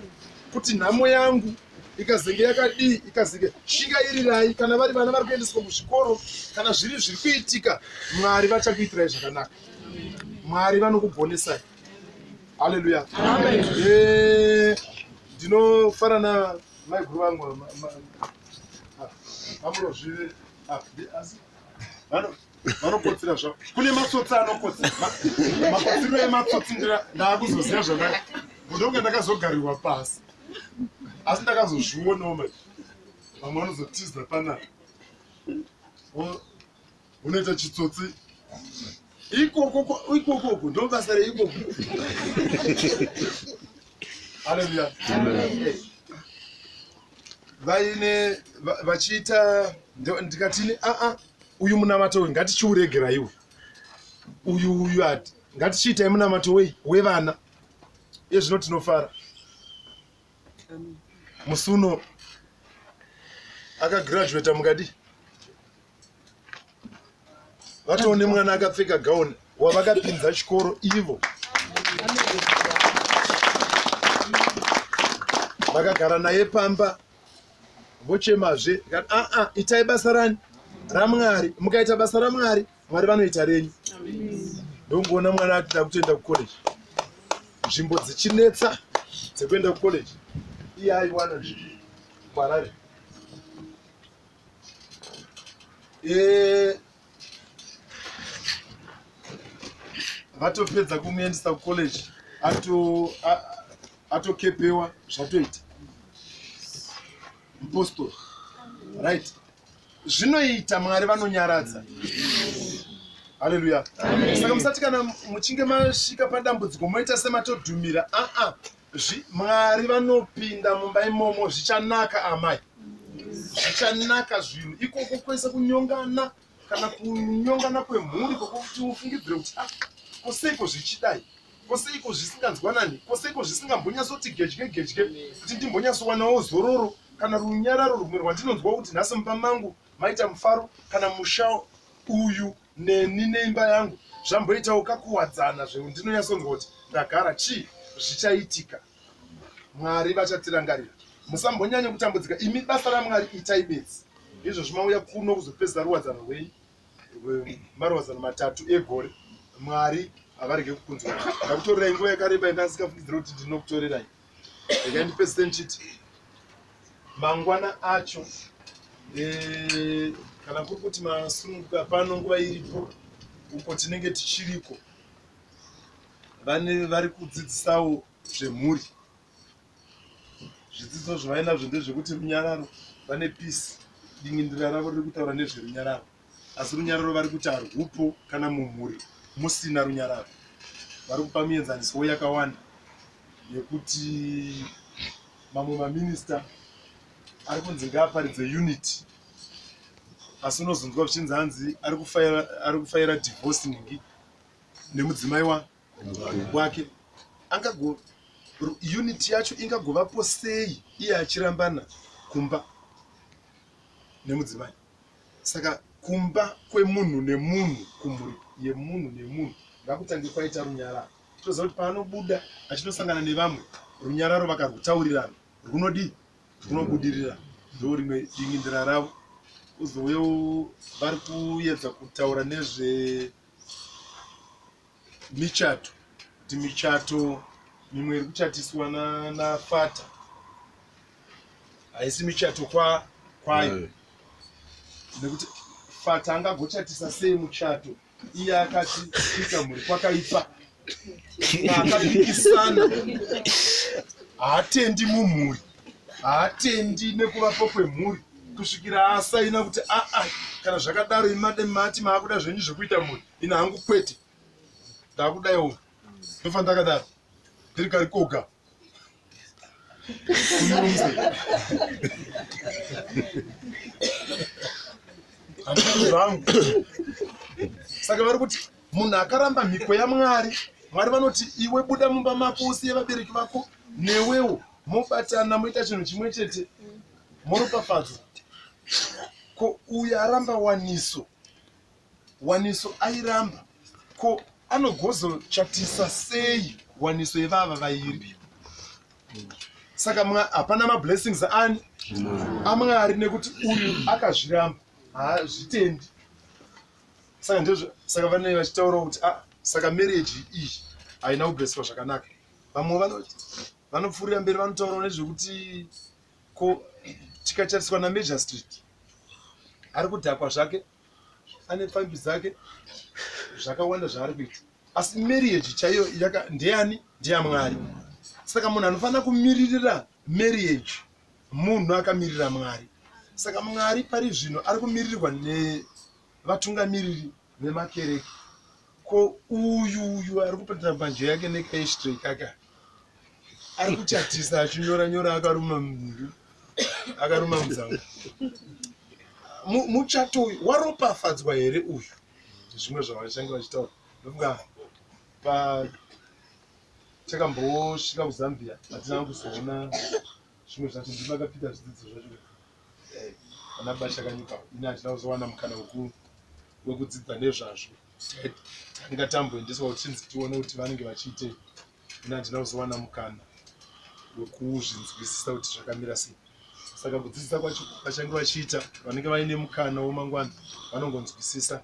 kuti nhamo yangu ikazenge yakadii, ikazenge shingayirirai. Kana vari vana vari kuendeswa kuzvikoro, kana zviri kuitika, Mwari vachakuitirai zvakanaka. Mwari vanokugonesai. Hallelujah. Amen. Ndinofara na mai guru vangu vamurozvive vanokotsera zvavo. Kune matsotsi anokotsera. Makotsiro ematsotsi ndaakuzoziva zvakare. Ndonge ndakazogarirwa pasi. Asi ndakazozvionawo mai. Vamwe vanozotiza panapa. Unoita chitsotsi. Ikoko ndo basa reikoko. Hallelujah. Vaine vachiita ndikatini uyu munamato we ngatichiuregera iwe. Uyu ati ngatichiitai munamato wevana. Izvino tinofara. Musuno akagraduate mukadi. Vatoone mwana akapfeka gauni wavakapinza chikoro ivo. Vakagara naye pamba vochemazve itai basa raMwari. Mukaita basa raMwari, Mwari vanoita renyu. Ndongoona mwana atida kutoenda kucollege. Nzvimbo dzichinetsa dzekuenda kucollege iye aiwana Kwarare. Vatopedza kumuendesa kucollege atokepewa zvatoita mupostori, right? Zvinoita Mwari vanonyaradza. Hallelujah. Saka musati kana muchinge masvika padambudziko moita sematodhumira. Mwari vanopinda mumba imomo. Zvichanaka amai, zvichanaka zvinhu. Ikoko kwese kunyongana kana kunyongana kwemhuri kwokuti ufungidzire kuti koseiko zvichidai, koseiko zvisinganzwanani, koseiko zvisingambonyatsoti gedye kuti ndimbonyatsowanawo zororo kana runyararo rumwe rwandinonzwa kuti nhasi mumba mangu maita mufaro, kana musha uyu neni neimba yangu zvamboitawo kakuwadzana ndinonyatsonzwa kuti ndagara zvichaitika. Mwari vachatirangarira. Musambonyanya kutambudzika. Imi basa raMwari itai bedzi. Izvo zvimauya kuno kuzopedza ruwadzano rwenyu, maruwadzano matatu egore. Mwari avarege kukunzwa. Ndakutorerai nguva yakareba indasingafungidzira kuti ndinokutorerai. ndipesite ndichiti mangwana acho kana kuri kuti masununguka pano nguva iripo uko tinenge tichiriko vari kudzidzisawo zvemhuri. Zvidzidzo zvavainazvo ndezvekuti runyararo vane pisi dingindira ravo riri kutaura nezverunyararo, asi runyararo vari kuti harwupo kana mumhuri musina runyararo. Vari kupa mienzaniso yakawanda yekuti mamwe maminista ari kunzi ngaaparidze unity, asi unozonzwa zvichinzi hanzi ari kufaira divorce nemudzimai wake. Unity yacho ingagovapo sei iye achirambana kumba nemudzimai? Saka kumba kwemunhu nemunhu, kumhuri yemunhu nemunhu ngakutange kwaita runyararo. Toziva kuti paanobuda achinosangana nevamwe, runyararo vakarwutaurirana runobudirira. Ndo rimwe dingindira ravo. Uzouyewo vari kuedza kutaura nezve michato, kuti michato mimwe iri kuchatiswa nafata haisi michato kwayo, nekuti fata angagochatisa sei muchato iye akati kuita mhuri kwakaipa, akapikisana, haatendi mumhuri, haatendi nekuvapo kwemhuri kusvikira asaina kuti kana zvakadaro imademati maakuda zvenyu zvekuita mhuri, ina hangu kwete, ndakudaiwo ndofa ndakadaro ndiri kari koga zvangu. Saka vari kuti munhu akaramba mhiko yaMwari, Mwari vanoti iwe buda mumba mako usiye vabereki vako, newewo mobatana moita chinhu chimwe chete, moropafadzwa. Ko uyu aramba waniso airamba, ko anogozochatisa sei waniso yevava vairi? Saka hapana mablessings ani aMwari, nekuti uyu akazviramba haazvitendi. Saka vanenge vachitaurawo kuti saka marriage iyi haina kublesswa zvakanaka. Vamwe vanopfuurira mberi vanotaurawo nezvekuti ko tikachatiswa naMajor Street ari kudhakwa zvake, ane pfambi dzake, zvakawanda zvaari kuita, asi marriage chaiyo ndeyani? NdeyaMwari. Saka munhu anofanira kumiririra marriage, munhu akamirira Mwari. Saka Mwari pari zvino ari kumiririrwa nevatungamiriri vemakereke. Ko uyu ari kupatira panjira yake nekaishtray kaka, ari kuchatisa achinyora akaruma mudzango. Muchato uyu waropafadzwa here uyu? Zvimwe zvavachange vachitaura. Ndofunga takambosvika kuZambia hatina kuzoona zvimwe zvacho, ndivakapita zvidzidzo zvacho ana basha kanyika, ine hatina kuzowana mukana wekudzidza nezvazvo. Tanga tamboendeswa kuti tinzi tione kuti vanenge vachiitei, ine hatina kuzowana mukana wekuzvinzwisisa kuti zvakamira sei. Saka kudzidzisa kwacho vachange vachiita, vanenge vaine mukana womangwana vanongonzwisisa.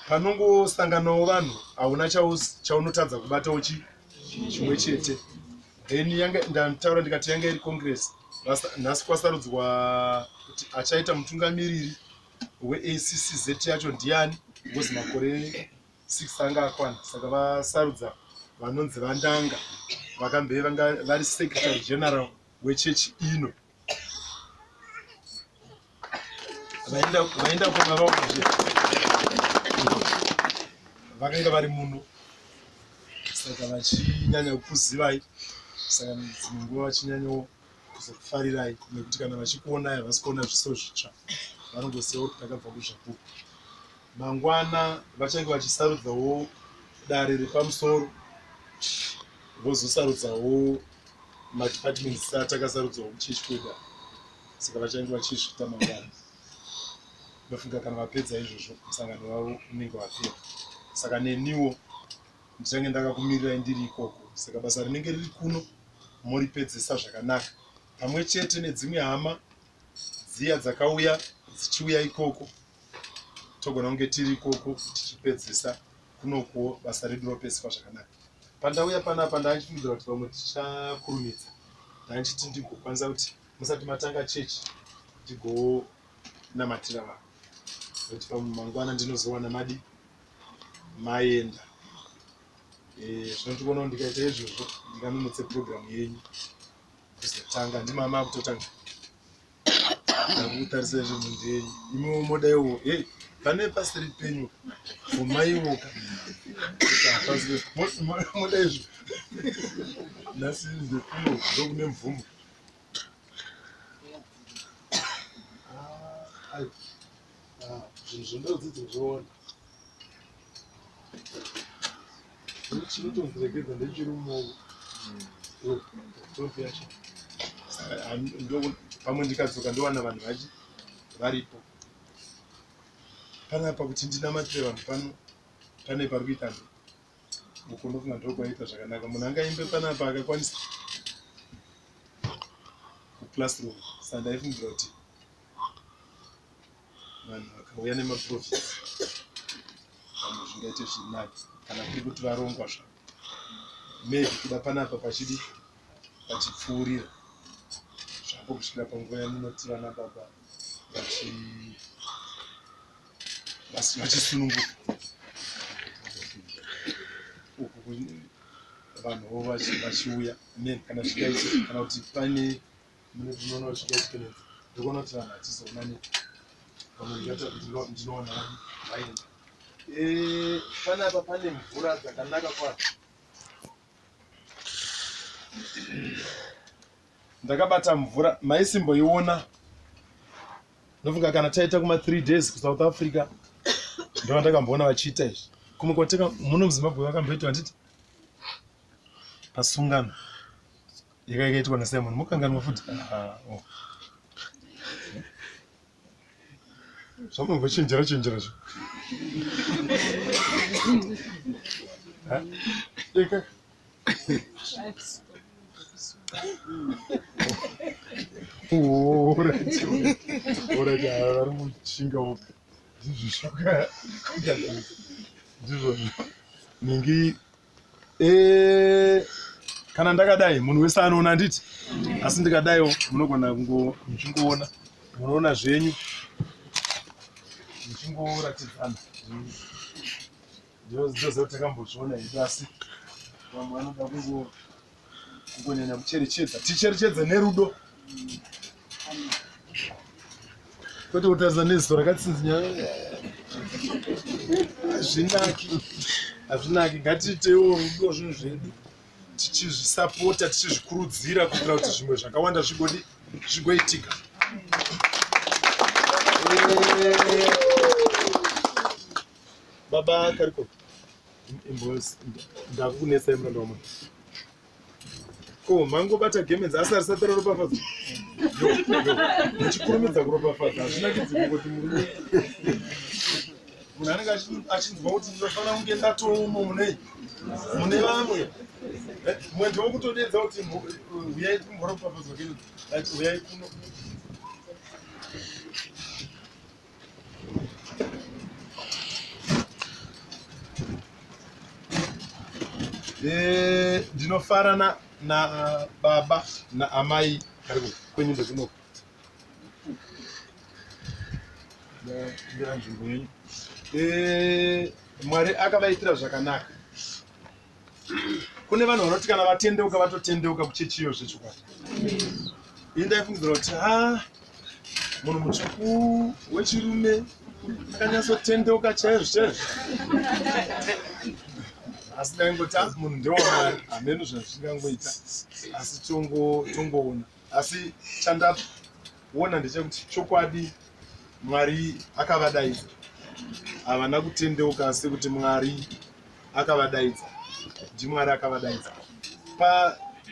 Panongosanganawo vanhu hauna chaunotadza kubatawo chimwe chete. Then ndataura ndikati yanga iri congress, nhasi kwasarudzwa kuti achaita mutungamiriri weACCZ yacho ndiani, because makore 6 anga akwana. Saka vasarudza vanonzi vandanga, vakambe vanga vari secretary general wechechi ino. Vaenda kumavaonazve vakanga vari muno, saka vachinyanya kukuzivai, saka dzimwe nguva vachinyanyawo kuzokufarirai, nekuti kana vachikuonai havasi kuona zviso zvitsva, vanongosiyawo kuti takabva kuzvapupu. Mangwana vachange vachisarudzawo dare repamusoro, vozosarudzawo madepartments atakasarudzawo kuchechi kweda, saka vachange vachizvita mangwana. Ndofunga kana vapedza izvozvo musangano wavo unenge wapera. Saka neniwo ndichange ndakakumirirai ndiri ikoko. Saka basa rinenge riri kuno moripedzisa zvakanaka, pamwe chete nedzimwe hama dziya dzakauya dzichiuya ikoko, togona kunge tiri ikoko tichipedzisa kunokuwo basa redu ropedziswa zvakanaka. Pandauya panapa ndachifungidzira kuti pamwe tichakurumidza, ndandichiti ndigokwanisa kuti musati matanga chechi ndigonamatira vanhu kuti pamangwana ndinozowana madi maenda. Zvinotokonawo ndikaita izvozvo ndikamimutse programu yenyu kuzotanga ndimama kutotanga ndakutarisa zvinhu ndenyu imiwo modaiwo pane pasiri penyu umaiwoka modaizvo nhasi ndekuno ndokune mvumo. Zvinhu zvondodzidza zvoona chinotonzirekedza ndechiri mumaoko topiacho pamwe ndikadzoka ndowana vanhu vachi varipo panapa kuti ndinamatire vanhu pano pane pari kuita uko ndofunga ndokwaita zvakanaka. Munhu angaimbe panapa akakwanisa kuclassroom sandaifungira kuti vanhu vakauya nemaprofits vanhu zvingaite zvirinaki kana kuri kuti varongwa zvavo maybe kuda panapa pachipfuurira zvapo kusvikira panguva yamunoti vana baba vachisununguka uku vanhuwo vachiuya kana zvikaitika kana kuti pane munoona zvikaitika ndikuona kuti vanhu vachizoonani pamwe ndinoona vaenda. Panapa pane mvura dzakanaka kwazvo. Ndakabata mvura maisimboiona ndofunga kana taita kuma 3 days kuSouth Africa ndo ndakamboona vachiita izvi. Kumwe kwateka muno muZimbabwe vakamboita vanditi pasungano yakaitwa naSimon mukanganwa futi zvamangochenjera zvo vari muchinga ndizvishoka ndizvo ningi kana ndakadai munhu wese anoona nditi asi ndikadaiwo munogona muchingoona munoona zvenyu muchingoratidzana ndinoziva kuti takambozviona ido asi vamwe vanoda kungonyanya kucherechedza ticherechedze nerudo kwete kutaridza neziso rakatsinzinya hazvinaki ngatiitewo rudo zvinhu zvedu tichizvisapota tichizvikurudzira kuitira kuti zvimwe zvakawanda zvigoitika. Baba Kariko ndakunesa muranda waMwari ko mangobata gemenzi asi arisatara ropafadzo muchikurumidza kuropafadza hazvinakidzi kungoti munhu anenge achinzwa kuti ndinofanira kunge ndatomo mune vamwe mwendo wokutodedza kuti uyai kumboropafadzwa gemenzi uyai kuno ndinofarana nababa naamai kari kwenyu ndekunoko ndira nzvimbo yenyu. Mwari akavaitira zvakanaka. Kune vanhu vanoti kana vatendeuka vatotendeuka kuchechiyo zvechokwadi. Ini ndaifungidzira kuti munhu mutsvuku wechirume akanyatsotendeuka chaizvo asi ndaingoti munhu ndewaMwari hameno zvazvingangoita asi tongoona. Asi chandaona ndechekuti chokwadi Mwari akavadaidza havana kutendeuka asi kuti Mwari akavadaidza ndiMwari akavadaidza.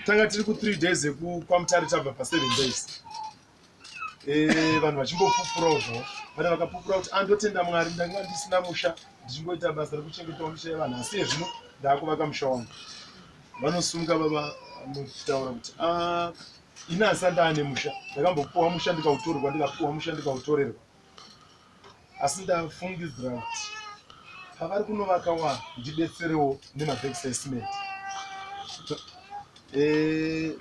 Tanga tiri ku3 days kwamutare tabva pa7 days vanhu vachimbopupurawo zvavo vana vakapupura kuti andotenda Mwari ndanga ndisina musha ndichingoita basa rekuchengetawo misha yevanhu asi zvino ndaakuvaka musha wangu. Vanosunga baba mutaura kuti ini hasa ndaane musha ndakambopuwa musha ndikautorerwa ndikapuwa musha ndikautorerwa asi ndafungidzira kuti pavari kunovakawa ndidetserewo nemabhekisi esimenti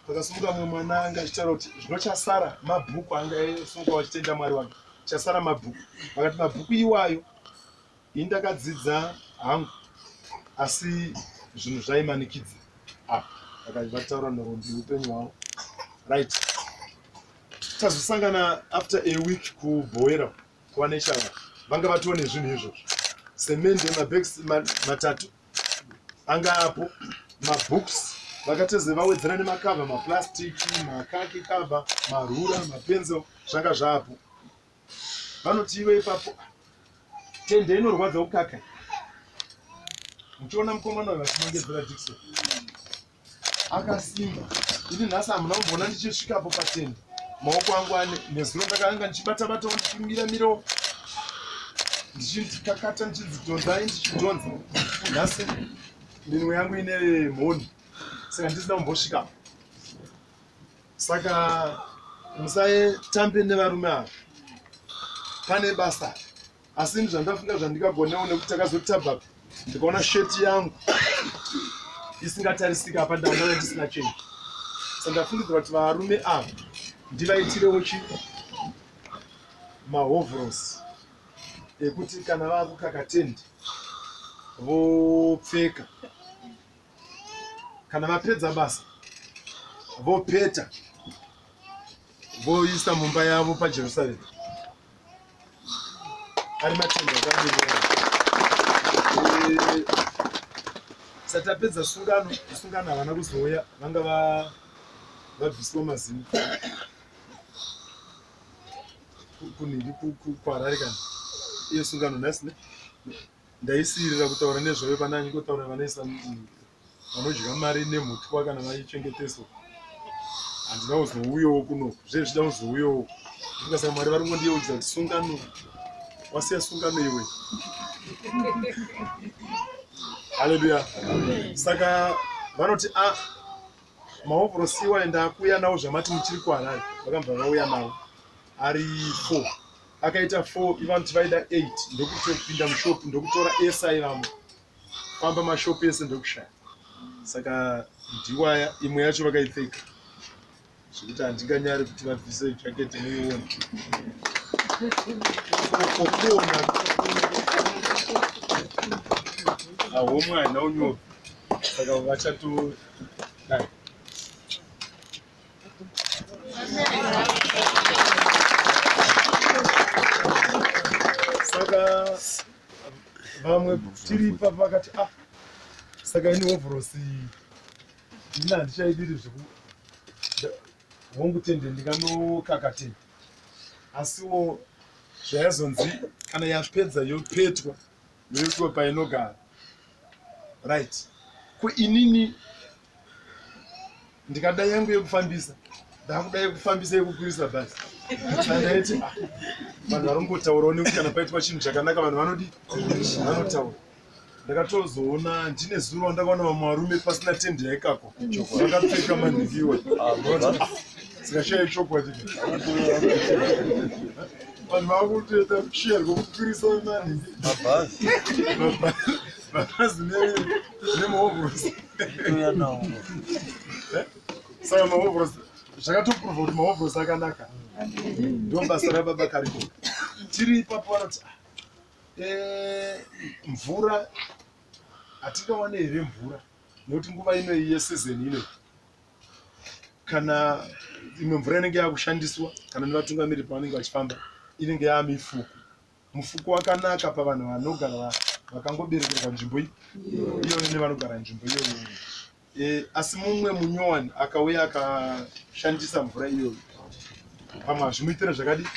pakasimuka mumwe mwana anga achitaura kuti zvinochasara mabhuku anga eisunga wachitenda Mwari wake, chasara mabhuku. Vakati mabhuku iwayo indakadzidza hangu, asi zvinhu zvaimanikidza apa. Vakati vataura nhoroondo yeupenyu hwavo. Right, tazosangana after a week kubhowera kuva neshava, vanga vatione zvinhu izvozvo. Semende mabhekisi matatu anga apo, mabooks vakateze vawedzera nemakava, maplastiki, makaki kava, marura, mapenzo, zvanga zvapo. Vanoti iwe ipapo tende inorwadza kukaka. Muchiona mukomana uyu vachinongedzera Dickson akasimba. Ini nhasi hamuna kumboona ndichisvikapo patende, maoko angu ane nezuro ndakanga ndichibata-bata ndichimira miro ndichikakata ndichidzidhonza ndichidhonza. Nhasi minwe yangu ine mhoni, saka ndisina kumbosvikapo. Saka musatambe nevarume ava, pane basa. Asi ndizvandafunga zvandikagonawo nekuti takazotabva ndikaona sheti yangu isingatarisika apa ndanga ndisina chenji. Saka ndafungidzira kuti varume ava ndivaitirewo mahovhorosi ekuti kana vakukaka tende vopfeka, kana vapedza basa vopeta voisa mumba yavo paJerusarema. Ari matende akamira. Satapedza sungano havana kuzouya, vanga vabviswa mazino kunhingi kuHarare. Kana iyo sungano nhasi ndaisiyirira kutaura nezvayo pana anyingotaura vanoisa vanodya mari nemhutwa kana vaichengeteswa. Handina kuzouyawo kuno, zvezvida kuzouyawo. Ndikasaka Mwari vari kungondiyeudza kuti sungano, wasiya sungano iwe. Haleluya. Saka vanoti mahovhorosi iwayo ndakuuya nawo zvamati muchiri kuHarare, vakabva vauya nawo ari 4. Akaita 4 ivanoti vaida 8 ndokutopinda mushopu ndokutora esai vamwe famba mashopu ese ndokushaya. Saka ndiwaya imwe yacho vakaipfeka zvekuti handinganyari kuti vabvise jaketi noiona. Kokona ahomwe haina unyovi, saka vachato dai. Saka vamwe tiri ipapo vakati saka ini hovhorosi ini handichaidiri zveku hongu tende ndinganokaka tende. Asiwo zvaizonzi kana yapedza yopetwa yoiswa painogara. Right, kuinini ndikadai yangu yekufambisa, ndakudai yekufambisa yekukwirisa bhazi. Sandaiti vanhu varongotaurawo nekuti kana paitwa chinhu chakanaka vanhu vanodi vanotaura. Ndakatozoona ndine zuro ndakaona vamwe varume pasina tende yaikakwa vakapfeka manhikiwe sikashaya chokwadi. Vanhu vakutoita share rwokukwirisa manhingi mabhazi nemahovhorosi. Saka mahovhorosi zvakatoprova kuti mahovhorosi akanaka. Ndo basa rababa kariko. Tiri ipapo vanoti mvura hatingawane here mvura, nekuti nguva ino yesizeni ino kana imwe mvura inenge yakushandiswa kana nevatungamiri pavanenge vachifamba inenge yaamifuku. Mufuku wakanaka pavanhu vanogara vakangoberekerwa nzvimbo iyoyo nevanogara nzvimbo iyoyo. Asi mumwe munyowani akauya akashandisa mvura iyoyo, pamwe hazvimuitira zvakadi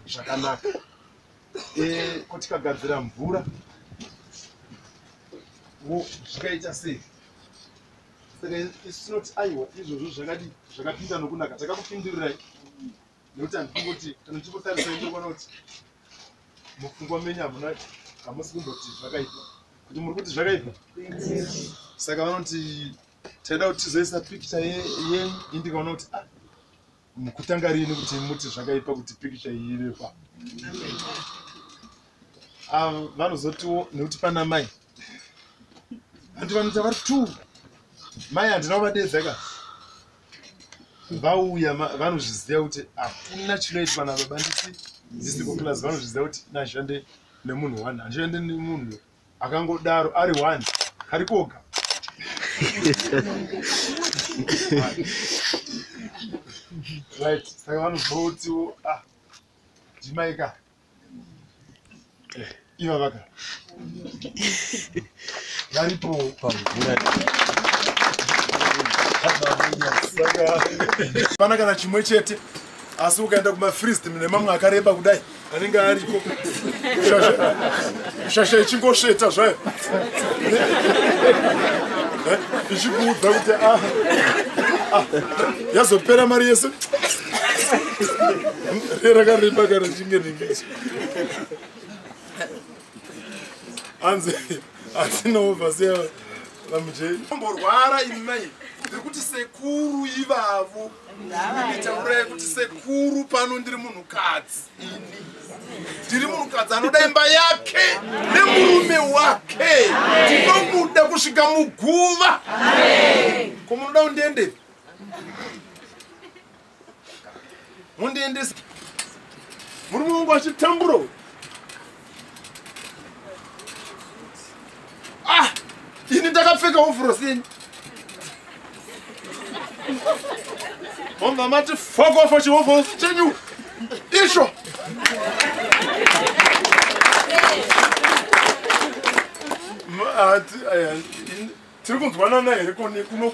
zvakanaka. Kuti kagadzira mvura zvikaita sei? Saka isu tinoti aiwa izvozvo zvakapinda nokunaka, takakupindurirai nekuti handikungoti kana tichitarisa ndinoona kuti mupfungwa menyu hamusi kundoti zvakaipa, kuti muri kuti zvakaipa. Saka vanoti taida kuti tizoisa pikicha yenyu, indikaona kuti mukutanga rini kuti muti zvakaipa kuti pikicha iyi ive pa vanozotiwo nekuti pana mai vanoti vanoti vari 2 mai handinavadedzaka vauya vanozviziva kuti hakuna chinoitwa nababa ndisi kuclass vanozviziva kuti nashande nemunhu 1 handishande nemunhu akangodaro ari 1 kari koga right saka vanozviziva kutiwo jimaika iva vaka varipo pana kana chimwe chete asi ukaenda kumafrist nemamwe akareba kudai anenge ariko shasha ichingosveta zvayo ichikuudza kuti yazopera mari yese rakareba kana chingeningiso anzi atinoovhasiya vamujei amborwara imai ndiri kuti sekuru ivavo nditaurai kuti sekuru pano ndiri munhukadzi ndiri munhukadzi anoda imba yake nemurume wake ndinomuda kusvika muguva ko munoda undiendei mundiendesa murume wangu achitamburo ini ndakapfeka ovhorosi yenyu omva mati fuck off chihovhorosi chenyu isho tiri kunzwanana here kuno